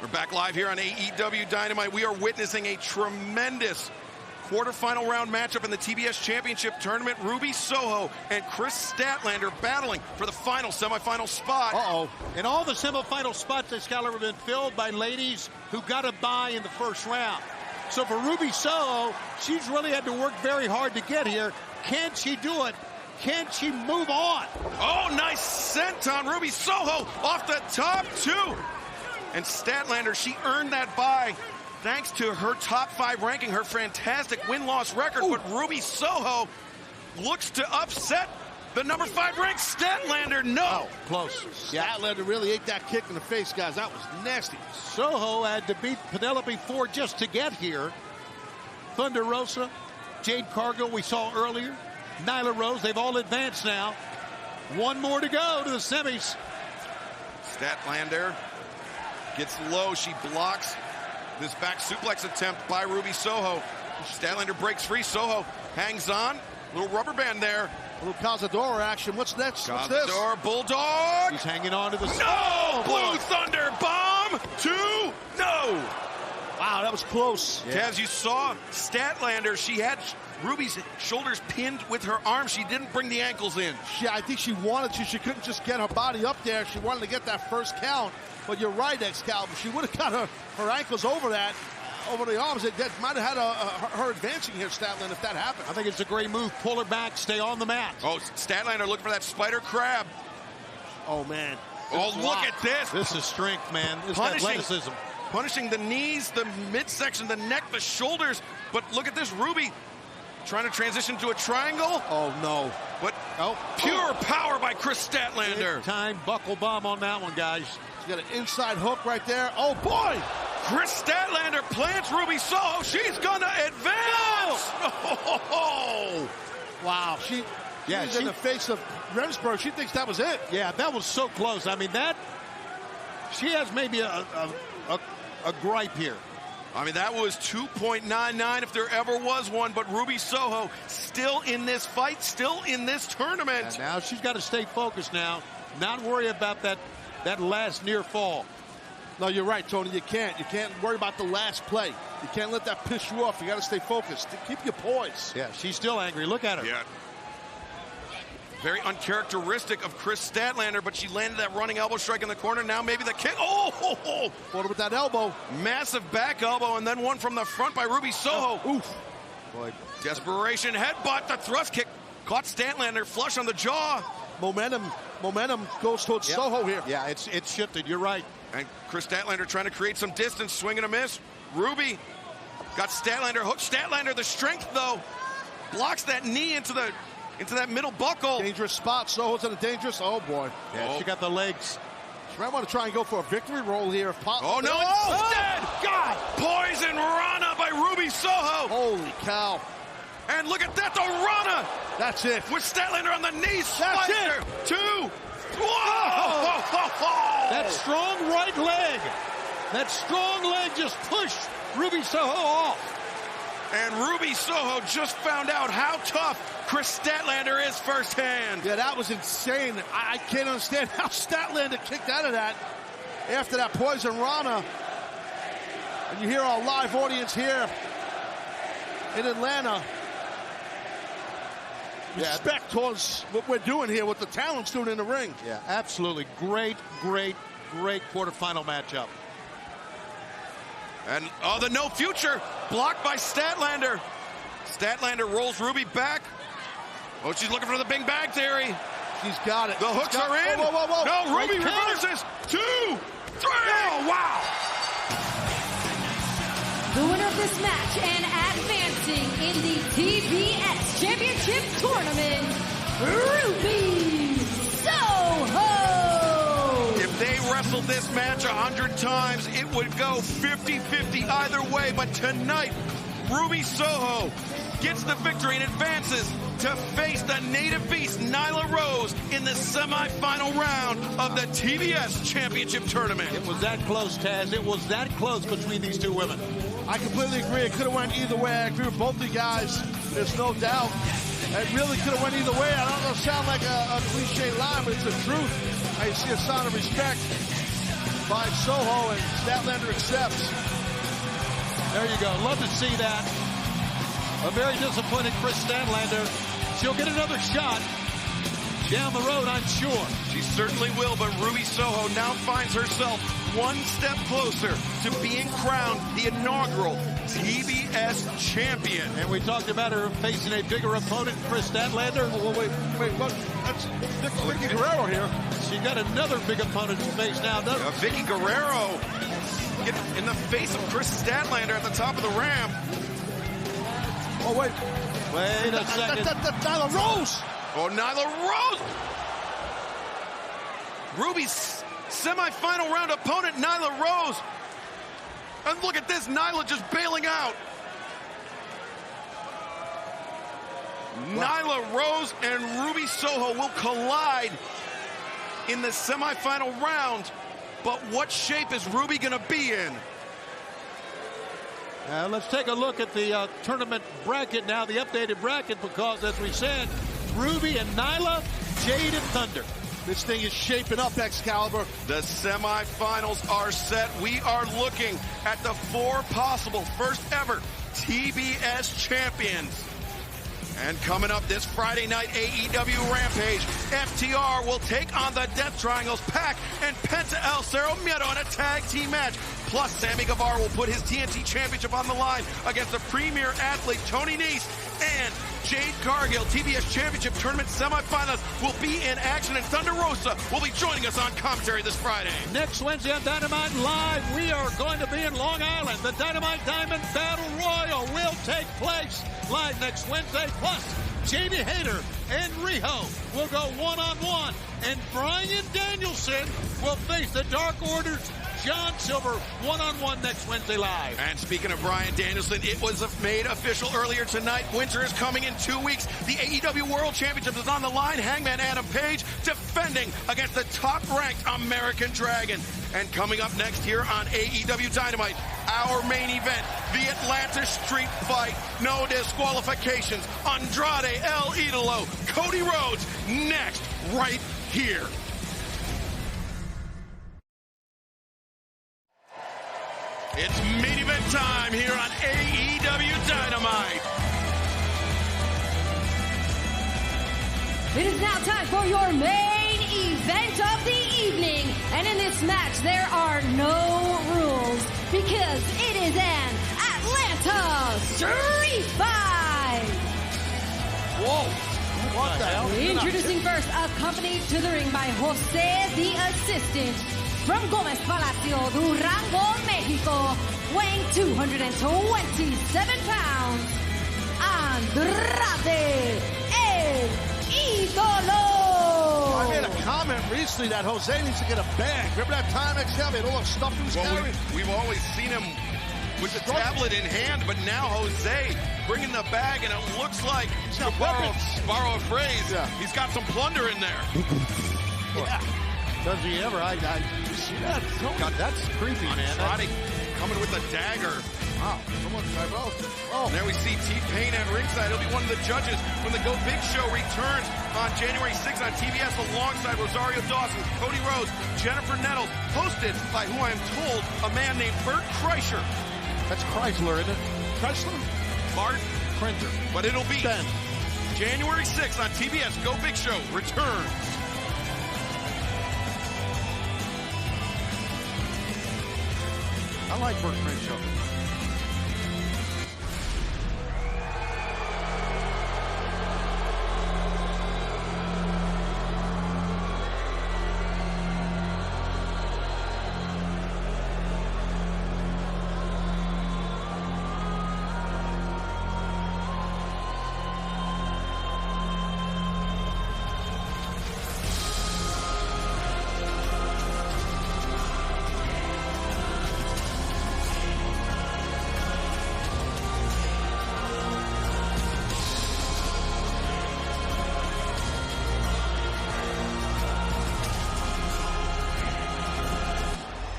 We're back live here on AEW Dynamite. We are witnessing a tremendous quarterfinal round matchup in the TBS Championship Tournament. Ruby Soho and Chris Statlander battling for the final semifinal spot. Uh-oh. And all the semifinal spots at Excalibur have been filled by ladies who got a bye in the first round. So for Ruby Soho, she's really had to work very hard to get here. Can she do it? Can she move on? Oh, nice senton. Ruby Soho off the top two. And Statlander, she earned that bye thanks to her top 5 ranking, her fantastic win-loss record. Ooh. But Ruby Soho looks to upset the number 5 ranked Statlander. No. Oh, close. Statlander really ate that kick in the face, guys. That was nasty. Soho had to beat Penelope Ford just to get here. Thunder Rosa, Jade Cargill we saw earlier, Nyla Rose, they've all advanced now. One more to go to the semis. Statlander gets low. She blocks this back suplex attempt by Ruby Soho. Statlander breaks free. Soho hangs on. Little rubber band there. A little Cazador action. What's next? What's this? Cazador Bulldog. He's hanging on to the... No! Blue Thunder bomb. 2. No. Wow, that was close. Yeah. As you saw, Statlander, she had Ruby's shoulders pinned with her arms. She didn't bring the ankles in. Yeah, I think she wanted to. She couldn't just get her body up there. She wanted to get that first count. But you're right, Excalibur. She would have got her ankles over the arms. That might have had her advancing here, Statlander, if that happened. I think it's a great move. Pull her back, stay on the mat. Oh, Statlander looking for that spider crab. Oh, man. Oh, look at this. This is strength, man. This is athleticism. Punishing the knees, the midsection, the neck, the shoulders. But look at this, Ruby trying to transition to a triangle. Oh, no. But pure power by Chris Statlander. Big time buckle bomb on that one, guys. She's got an inside hook right there. Oh, boy. Chris Statlander plants Ruby Soho. She's going to advance. Oh. Wow. She's in the face of Remsburg. She thinks that was it. Yeah, that was so close. I mean, she has maybe a gripe here. I mean, that was 2.99 if there ever was one, but Ruby Soho still in this fight, still in this tournament. And now she's got to stay focused now, not worry about that last near fall. No, you're right, Tony. You can't worry about the last play. You can't let that piss you off. You got to stay focused. Keep your poise. Yeah, she's still angry. Look at her. Yeah. Very uncharacteristic of Chris Statlander, but she landed that running elbow strike in the corner. Now maybe the kick. Oh! Fought with that elbow. Massive back elbow, and then one from the front by Ruby Soho. Oof. Boy, desperation headbutt. The thrust kick caught Statlander flush on the jaw. Momentum goes towards Soho here. Yeah, it's shifted. You're right. And Chris Statlander trying to create some distance, swing and a miss. Ruby got Statlander hooked. Statlander, the strength though, blocks that knee into that middle buckle. Dangerous spot. Soho's in a dangerous. Oh boy. Yeah, she got the legs. She might want to try and go for a victory roll here if possible. Oh no! Instead, God! Poison Rana by Ruby Soho. Holy cow! And look at that, the Rana. That's it. With Statlander on the knees. That's it. 2. Whoa! That strong right leg. That strong leg just pushed Ruby Soho off. And Ruby Soho just found out how tough Chris Statlander is firsthand. Yeah, that was insane. I can't understand how Statlander kicked out of that after that Poison Rana. And you hear our live audience here in Atlanta. Respect towards what we're doing here, what the talent's doing in the ring. Yeah, absolutely. Great quarterfinal matchup. And the no future blocked by Statlander. Statlander rolls Ruby back. Oh, she's looking for the big bag theory. She's got it. The hooks are in. Whoa. No, Ruby reverses. 2, 3. Oh, wow. The winner of this match and advancing in the TBS Championship Tournament, Ruby Soho. If they wrestled this match 100 times, it would go 50-50 either way. But tonight, Ruby Soho gets the victory and advances to face the native beast Nyla Rose in the semifinal round of the TBS Championship Tournament. It was that close, Taz. It was that close between these two women. I completely agree. It could have went either way. I agree with both the guys. There's no doubt. It really could have went either way. I don't know, sound like a cliche line, but it's the truth. I see a sign of respect by Soho, and Statlander accepts. There you go. Love to see that. A very disappointed Chris Statlander. She'll get another shot down the road, I'm sure. She certainly will, but Ruby Soho now finds herself one step closer to being crowned the inaugural TBS champion. And we talked about her facing a bigger opponent, Chris Statlander. Oh, wait, what? That's Vicky Guerrero here. She got another big opponent to face now, doesn't she? Vicky Guerrero in the face of Chris Statlander at the top of the ramp. Oh, wait. Wait a second. That's Nyla Rose. Oh, Nyla Rose. Ruby's semifinal round opponent, Nyla Rose. And look at this, Nyla just bailing out. Nyla Rose and Ruby Soho will collide in the semifinal round. But what shape is Ruby going to be in? Let's take a look at the tournament bracket now, the updated bracket, because as we said, Ruby and Nyla, Jade and Thunder. This thing is shaping up, Excalibur. The semifinals are set. We are looking at the 4 possible first ever TBS champions. And coming up this Friday night, AEW Rampage, FTR will take on the Death Triangles, Pac and Penta El Cero Miedo in a tag team match. Plus, Sammy Guevara will put his TNT Championship on the line against the premier athlete Tony Nese, and Jade Cargill, TBS Championship Tournament semifinals, will be in action, and Thunder Rosa will be joining us on commentary this Friday. Next Wednesday on Dynamite Live, we are going to be in Long Island. The Dynamite Diamond Battle Royal will take place live next Wednesday. Plus, Jamie Hayter and Riho will go one-on-one, and Bryan Danielson will face the Dark Order's John Silver one-on-one next Wednesday live. And speaking of Bryan Danielson, it was made official earlier tonight. Winter is coming in 2 weeks. The AEW World Championship is on the line. Hangman Adam Page defending against the top-ranked American Dragon. And coming up next here on AEW Dynamite, our main event, the Atlanta Street Fight. No disqualifications. Andrade El Idolo, Cody Rhodes, next, right here. It's main event time here on AEW Dynamite. It is now time for your main event of the evening. And in this match, there are no rules because it is an Atlanta Street Fight. Whoa. What the hell? Introducing first, accompanied to the ring by Jose the Assistant, from Gómez Palacio, Durango, Mexico, weighing 227 pounds, Andrade El Idolo. I made a comment recently that Jose needs to get a bag. Remember that time XL, all the stuff he was carrying? We've always seen him with the tablet in hand, but now Jose bringing the bag, and it looks like, to borrow a phrase, he's got some plunder in there. Yeah. Does he ever? You see that? God, that's creepy, man. Andrade coming with a dagger. Wow. Oh. Now we see T-Pain at ringside. He'll be one of the judges when the Go Big Show returns on January 6th on TBS alongside Rosario Dawson, Cody Rhodes, Jennifer Nettles, hosted by who I am told, a man named Bert Kreischer. That's Chrysler, isn't it? Chrysler? Bart Kreischer. But it'll be January 6th on TBS. Go Big Show returns. I like Bert Kreischer.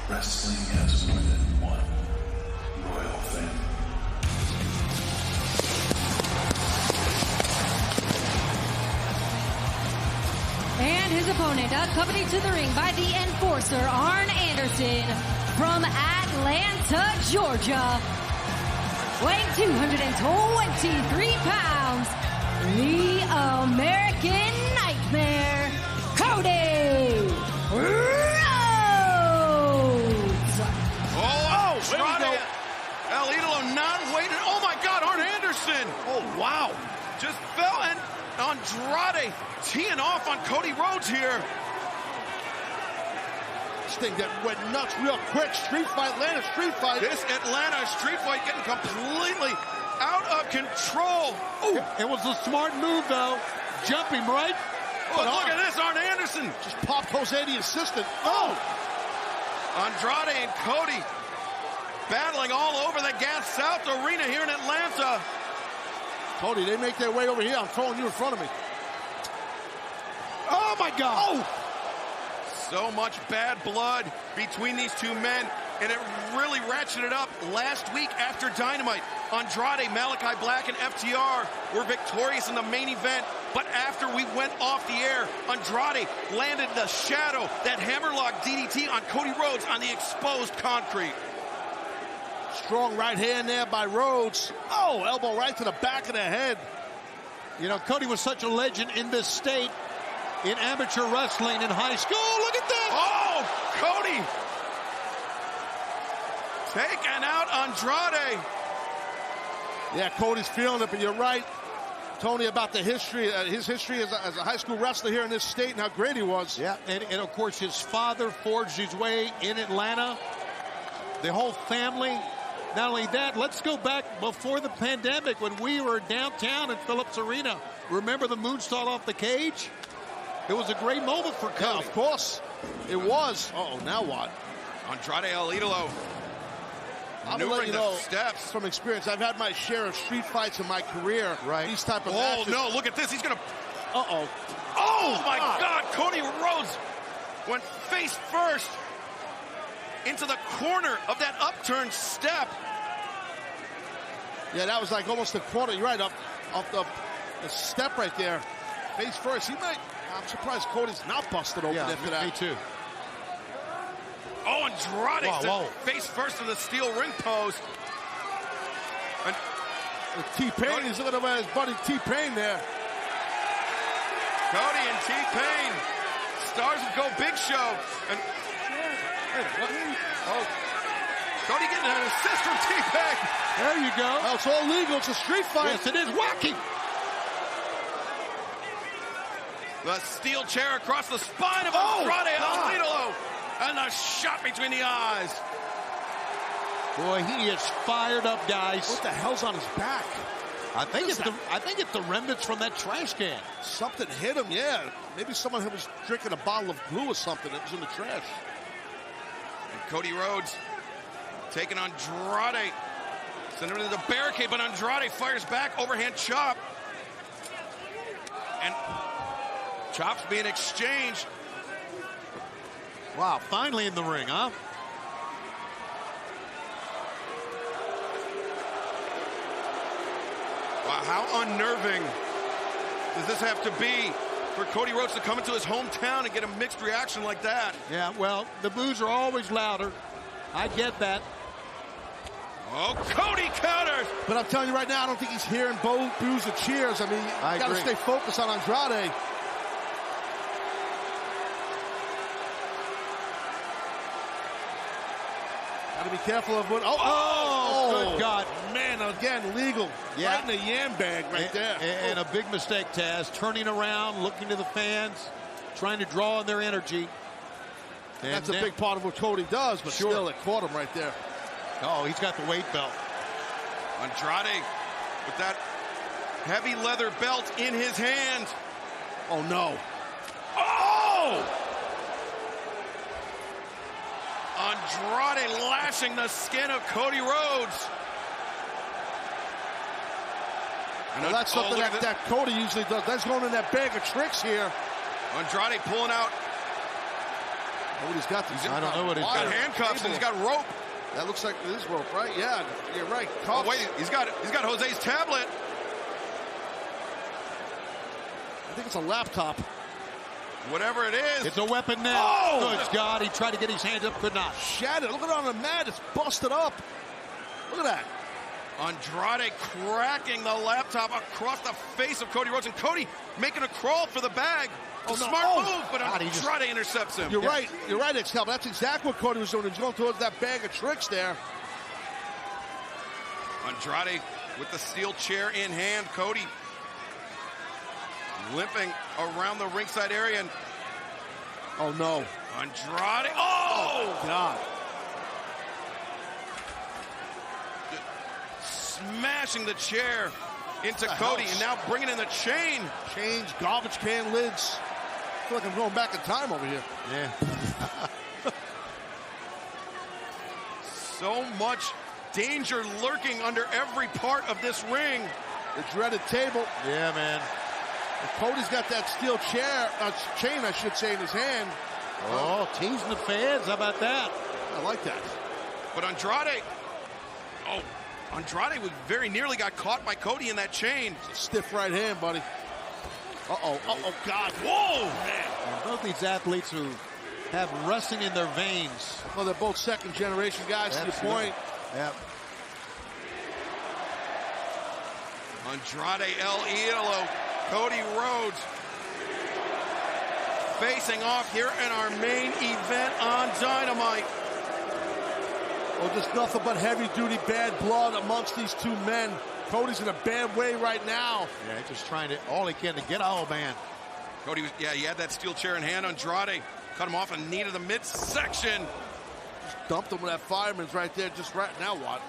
Wrestling has more than one royal family. And his opponent, accompanied to the ring by the enforcer, Arn Anderson, from Atlanta, Georgia, weighing 223 pounds, the American Nightmare, Cody Rhodes. Andrade El Idolo not waiting. Oh my God, Arn Anderson. Oh wow. Just fell, and Andrade teeing off on Cody Rhodes here. This thing that went nuts real quick. Street fight, Atlanta street fight. This Atlanta street fight getting completely out of control. Ooh. It was a smart move, though. Jump him, right? Oh, look at this, Arn Anderson. Just popped Jose the Assistant. Oh! Andrade and Cody battling all over the Gas South Arena here in Atlanta. Cody, they make their way over here. I'm throwing you in front of me. Oh, my God. Oh! So much bad blood between these two men, and it really ratcheted up last week after Dynamite. Andrade, Malachi Black, and FTR were victorious in the main event, but after we went off the air, Andrade landed the shadow, that hammerlock DDT on Cody Rhodes on the exposed concrete. Strong right hand there by Rhodes. Oh, elbow right to the back of the head. You know, Cody was such a legend in this state in amateur wrestling in high school. Look at this! Oh, Cody! Taking out Andrade. Yeah, Cody's feeling it, but you're right, Tony, about the history, his history as a high school wrestler here in this state and how great he was. Yeah, and of course his father forged his way in Atlanta. The whole family. Not only that, let's go back before the pandemic when we were downtown in Phillips Arena. Remember the moonsault off the cage? It was a great moment for Cody. Yeah, of course. It was. Uh-oh, now what? Andrade El Idolo. I'm gonna let you know steps from experience. I've had my share of street fights in my career. Right. These type of matches. matches. No, look at this. He's gonna. Uh-oh. Oh my God! Cody Rhodes went face first into the corner of that upturned step. Yeah, that was like almost the corner. You're right, up the step right there. Face first. I'm surprised Cody's not busted open after that. Me too. Oh, Andrade whoa. face first to the steel ring post. And T-Pain, he's looking at his buddy T-Pain there. Cody and T-Pain, stars of Go Big Show. And Cody getting an assist from T-Pain. There you go. Oh, it's all legal. It's a street fight. Yes, it is. Wacky. The steel chair across the spine of Andrade El Idolo. And a shot between the eyes. Boy, he is fired up, guys. What the hell's on his back? I think it's the remnants from that trash can. Something hit him, yeah. Maybe someone was drinking a bottle of glue or something that was in the trash. And Cody Rhodes taking Andrade. Sending him to the barricade, but Andrade fires back. Overhand chop. And chops being exchanged. Wow, finally in the ring, huh? Wow, how unnerving does this have to be for Cody Rhodes to come into his hometown and get a mixed reaction like that? Yeah, well, the boos are always louder. I get that. Oh, Cody counters! But I'm telling you right now, I don't think he's hearing boos or cheers. I mean, you got to stay focused on Andrade. Got to be careful of what. Oh, good God. Man, again, legal. Yeah. Right in the yam bag right there. And a big mistake, Taz. Turning around, looking to the fans, trying to draw on their energy. And that's a big part of what Cody does, but still, it caught him right there. Oh, he's got the weight belt. Andrade with that heavy leather belt in his hand. Oh, no. Oh! Andrade lashing the skin of Cody Rhodes. Well, that's something that Cody usually does. That's going in that bag of tricks here. Andrade pulling out. Oh, he's got these. I don't know what he's got. Handcuffs and he's got rope. That looks like it is rope, right? Yeah, you're right. Oh, wait, he's got Jose's tablet. I think it's a laptop. Whatever it is. It's a weapon now. Oh! Good God, he tried to get his hands up, could not. Shattered. Look at it on the mat. It's busted up. Look at that. Andrade cracking the laptop across the face of Cody Rhodes. And Cody making a crawl for the bag. Smart move, but Andrade intercepts him. You're right. You're right, Excalibur. That's exactly what Cody was doing. He was going towards that bag of tricks there. Andrade with the steel chair in hand. Cody limping around the ringside area. And oh, no. Andrade. Oh! God. Smashing the chair into Cody. And now bringing in the chain. Chains, garbage can lids. I feel like I'm going back in time over here. Yeah. So much danger lurking under every part of this ring. The dreaded table. Yeah, man. And Cody's got that steel chain, I should say, in his hand. Oh, teasing the fans. How about that? I like that. But Andrade would very nearly got caught by Cody in that chain. Stiff right hand, buddy. Uh-oh, God. Whoa, man. Both these athletes who have wrestling in their veins. Well, they're both second-generation guys, to your point. Yep. Andrade El Idolo, Cody Rhodes facing off here in our main event on Dynamite. Well, just nothing but heavy-duty bad blood amongst these two men. Cody's in a bad way right now. Yeah, just trying to all he can to get out, man. Cody was, he had that steel chair in hand. Andrade cut him off and knee to the midsection. Just dumped him with that fireman's right there. Just right now, what?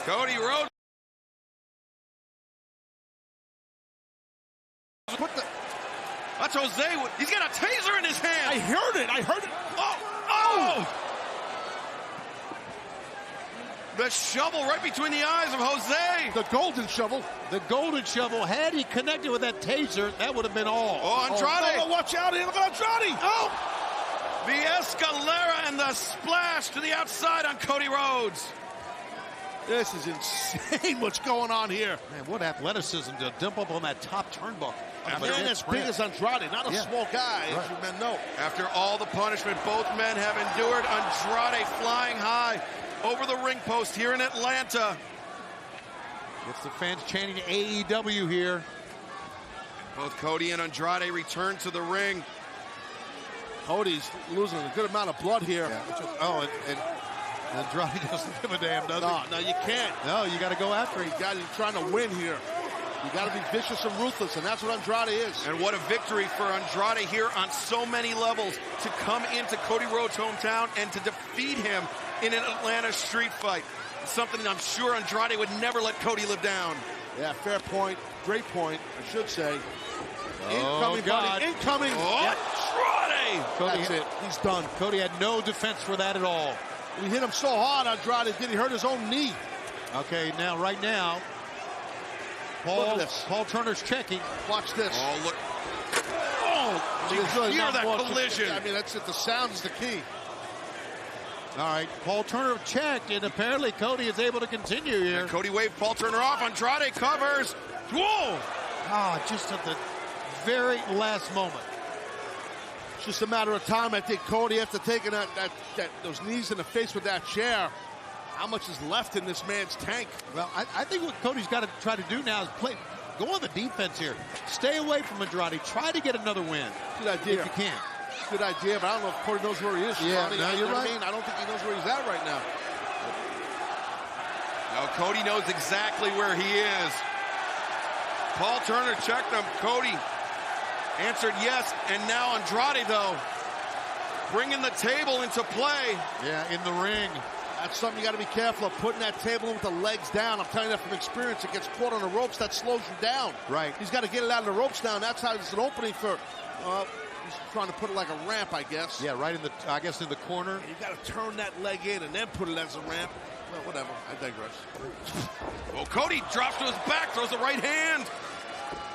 Cody Rhodes. That's Jose. He's got a taser in his hand. I heard it. Oh! The shovel right between the eyes of Jose. The golden shovel. The golden shovel. Had he connected with that taser, that would have been all. Oh, Andrade. Oh, watch out here. Look at Andrade. Oh! The Escalera and the splash to the outside on Cody Rhodes. This is insane what's going on here. Man, what athleticism to dump up on that top turnbuckle. A man as big as Andrade, not a small guy, as you men know. After all the punishment both men have endured, Andrade flying high over the ring post here in Atlanta. Gets the fans chanting AEW here. Both Cody and Andrade return to the ring. Cody's losing a good amount of blood here. Yeah. And Andrade doesn't give a damn, does he? No, you can't. No, you got to go after him. He's trying to win here. You got to be vicious and ruthless, and that's what Andrade is. And what a victory for Andrade here on so many levels to come into Cody Rhodes' hometown and to defeat him in an Atlanta street fight. Something I'm sure Andrade would never let Cody live down. Yeah, fair point. Great point, I should say. Incoming, buddy. Incoming. Andrade! Cody, that's it. He's done. Cody had no defense for that at all. He hit him so hard, Andrade did. He hurt his own knee. Okay, right now, Paul Turner's checking. Watch this. Oh, look. Oh, did you hear that collision? I mean, that's it. The sound is the key. All right, Paul Turner checked, and apparently Cody is able to continue here. And Cody waved Paul Turner off. Andrade covers. Whoa! Just at the very last moment. It's just a matter of time. I think Cody, after taking those knees in the face with that chair, how much is left in this man's tank? Well, I think what Cody's got to try to do now is go on the defense here. Stay away from Andrade. Try to get another win. Good idea. If you can. Good idea, but I don't know if Cody knows where he is. Yeah, no, you're right. I mean, I don't think he knows where he's at right now. Now Cody knows exactly where he is. Paul Turner checked him. Cody answered yes, and now Andrade, though, bringing the table into play. Yeah, in the ring. That's something you got to be careful of, putting that table in with the legs down. I'm telling you that from experience. It gets caught on the ropes, that slows you down. Right. He's got to get it out of the ropes down. That's how it's an opening for, he's trying to put it like a ramp, I guess. Yeah, right in the, I guess, in the corner. You got to turn that leg in and then put it as a ramp. Well, whatever. I digress. Well, Cody drops to his back, throws the right hand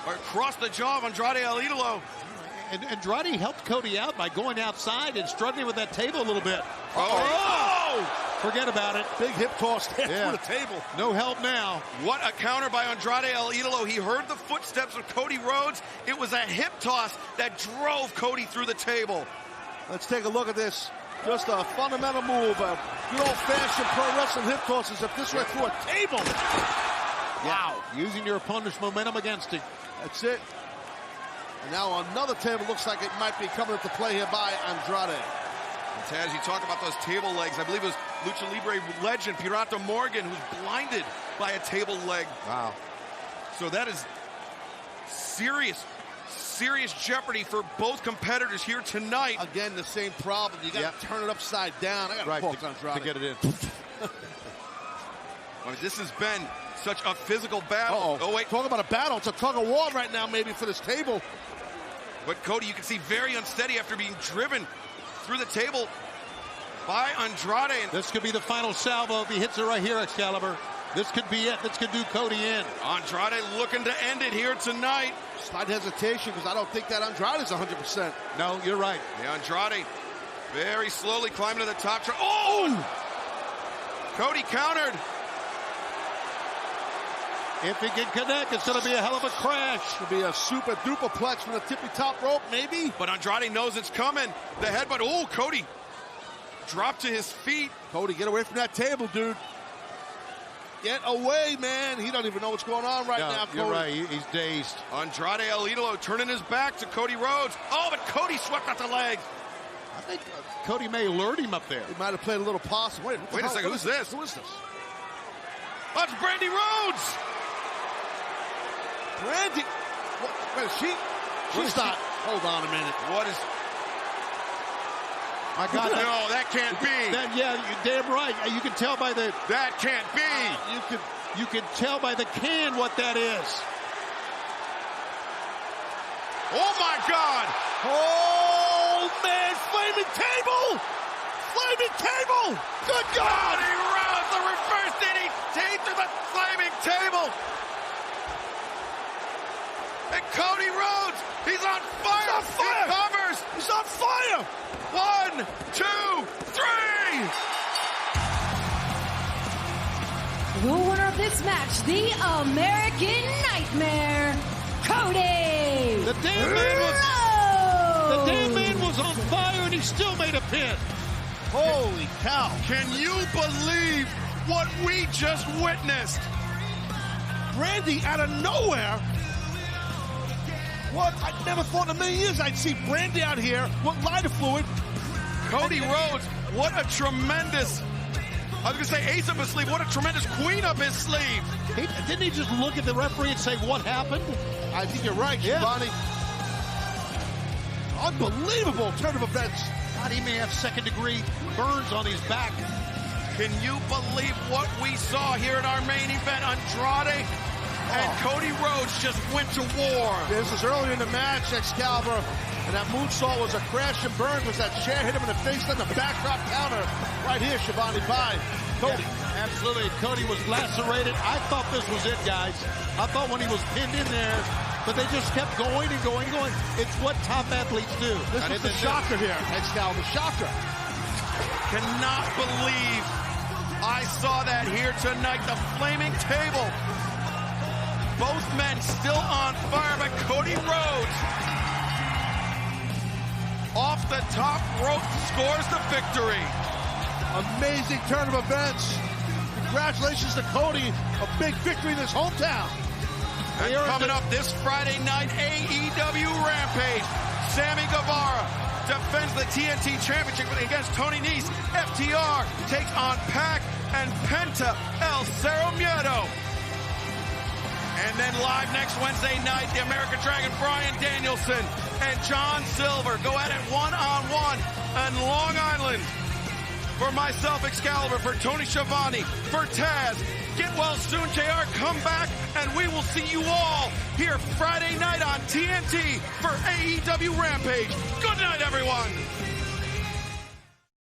across the jaw of Andrade El Idolo. And Andrade helped Cody out by going outside and struggling with that table a little bit. Oh! Forget about it. Big hip toss there through the table. No help now. What a counter by Andrade El Idolo. He heard the footsteps of Cody Rhodes. It was a hip toss that drove Cody through the table. Let's take a look at this. Just a fundamental move. Good old-fashioned pro wrestling hip tosses. If this went through a table. Wow. Using your opponent's momentum against it. That's it. And now another table looks like it might be coming into play here by Andrade. And Taz, you talk about those table legs. I believe it was Lucha Libre legend Pirata Morgan who's blinded by a table leg. Wow. So that is serious jeopardy for both competitors here tonight. Again, the same problem. You got to turn it upside down. I got to focus on Andrade to get it in. I mean, this has been such a physical battle. Oh, wait. Talk about a battle. It's a tug of war right now, maybe, for this table. But Cody, you can see very unsteady after being driven through the table by Andrade. This could be the final salvo if he hits it right here, Excalibur. This could be it. This could do Cody in. Andrade looking to end it here tonight. Slight hesitation because I don't think that Andrade is 100%. No, you're right. Yeah, Andrade very slowly climbing to the top. Oh! Cody countered. If he can connect, it's going to be a hell of a crash. It'll be a super duper plex from the tippy top rope, maybe. But Andrade knows it's coming. The headbutt. Oh, Cody dropped to his feet. Cody, get away from that table, dude. Get away, man. He don't even know what's going on right now, Cody. You're right. He's dazed. Andrade El Idolo turning his back to Cody Rhodes. Oh, but Cody swept out the legs. I think Cody may have lured him up there. He might have played a little possum. Wait a second. Who's this? Who is this? Oh, it's Brandy Rhodes. Brandy. Where is she? She's not. Hold on a minute. What is... I got that. No, that can't be. Yeah, you're damn right. You can tell by the. That can't be. You can tell by the can what that is. Oh my God! Oh man, flaming table! Flaming table! Good God! Cody Rhodes, the reverse DDT to the flaming table! And Cody Rhodes, he's on fire! He's on fire! He covers! He's on fire! 1, 2, 3! The winner of this match, the American Nightmare, Cody The damn man was on fire and he still made a pin. Holy cow. Can you believe what we just witnessed? Brandy out of nowhere. What? I never thought in a million years I'd see Brandy out here with lighter fluid. Cody Rhodes, what a tremendous, I was going to say ace up his sleeve, what a tremendous queen up his sleeve. Didn't he just look at the referee and say, what happened? I think you're right, Shivani. Unbelievable turn of events. God, he may have second-degree burns on his back. Can you believe what we saw here in our main event? Andrade and Cody Rhodes just went to war. This was earlier in the match, Excalibur, and that moonsault was a crash and burn. Was that chair hit him in the face, then the backdrop counter right here, Shivani, by Cody. Yeah, absolutely. Cody was lacerated. I thought this was it, guys. I thought when he was pinned in there, but they just kept going and going and going. It's what top athletes do. This was the shocker here, Excalibur, shocker. Cannot believe I saw that here tonight. The flaming table. Both men still on fire, but Cody Rhodes off the top rope scores the victory. Amazing turn of events. Congratulations to Cody. A big victory in his hometown. And coming up this Friday night, AEW Rampage. Sammy Guevara defends the TNT Championship against Tony Nese. FTR takes on Pac and Penta El Cerro Miedo. And then live next Wednesday night, the American Dragon Bryan Danielson and John Silver go at it one-on-one on Long Island. For myself, Excalibur, for Tony Schiavone, for Taz, get well soon, JR, come back, and we will see you all here Friday night on TNT for AEW Rampage. Good night, everyone.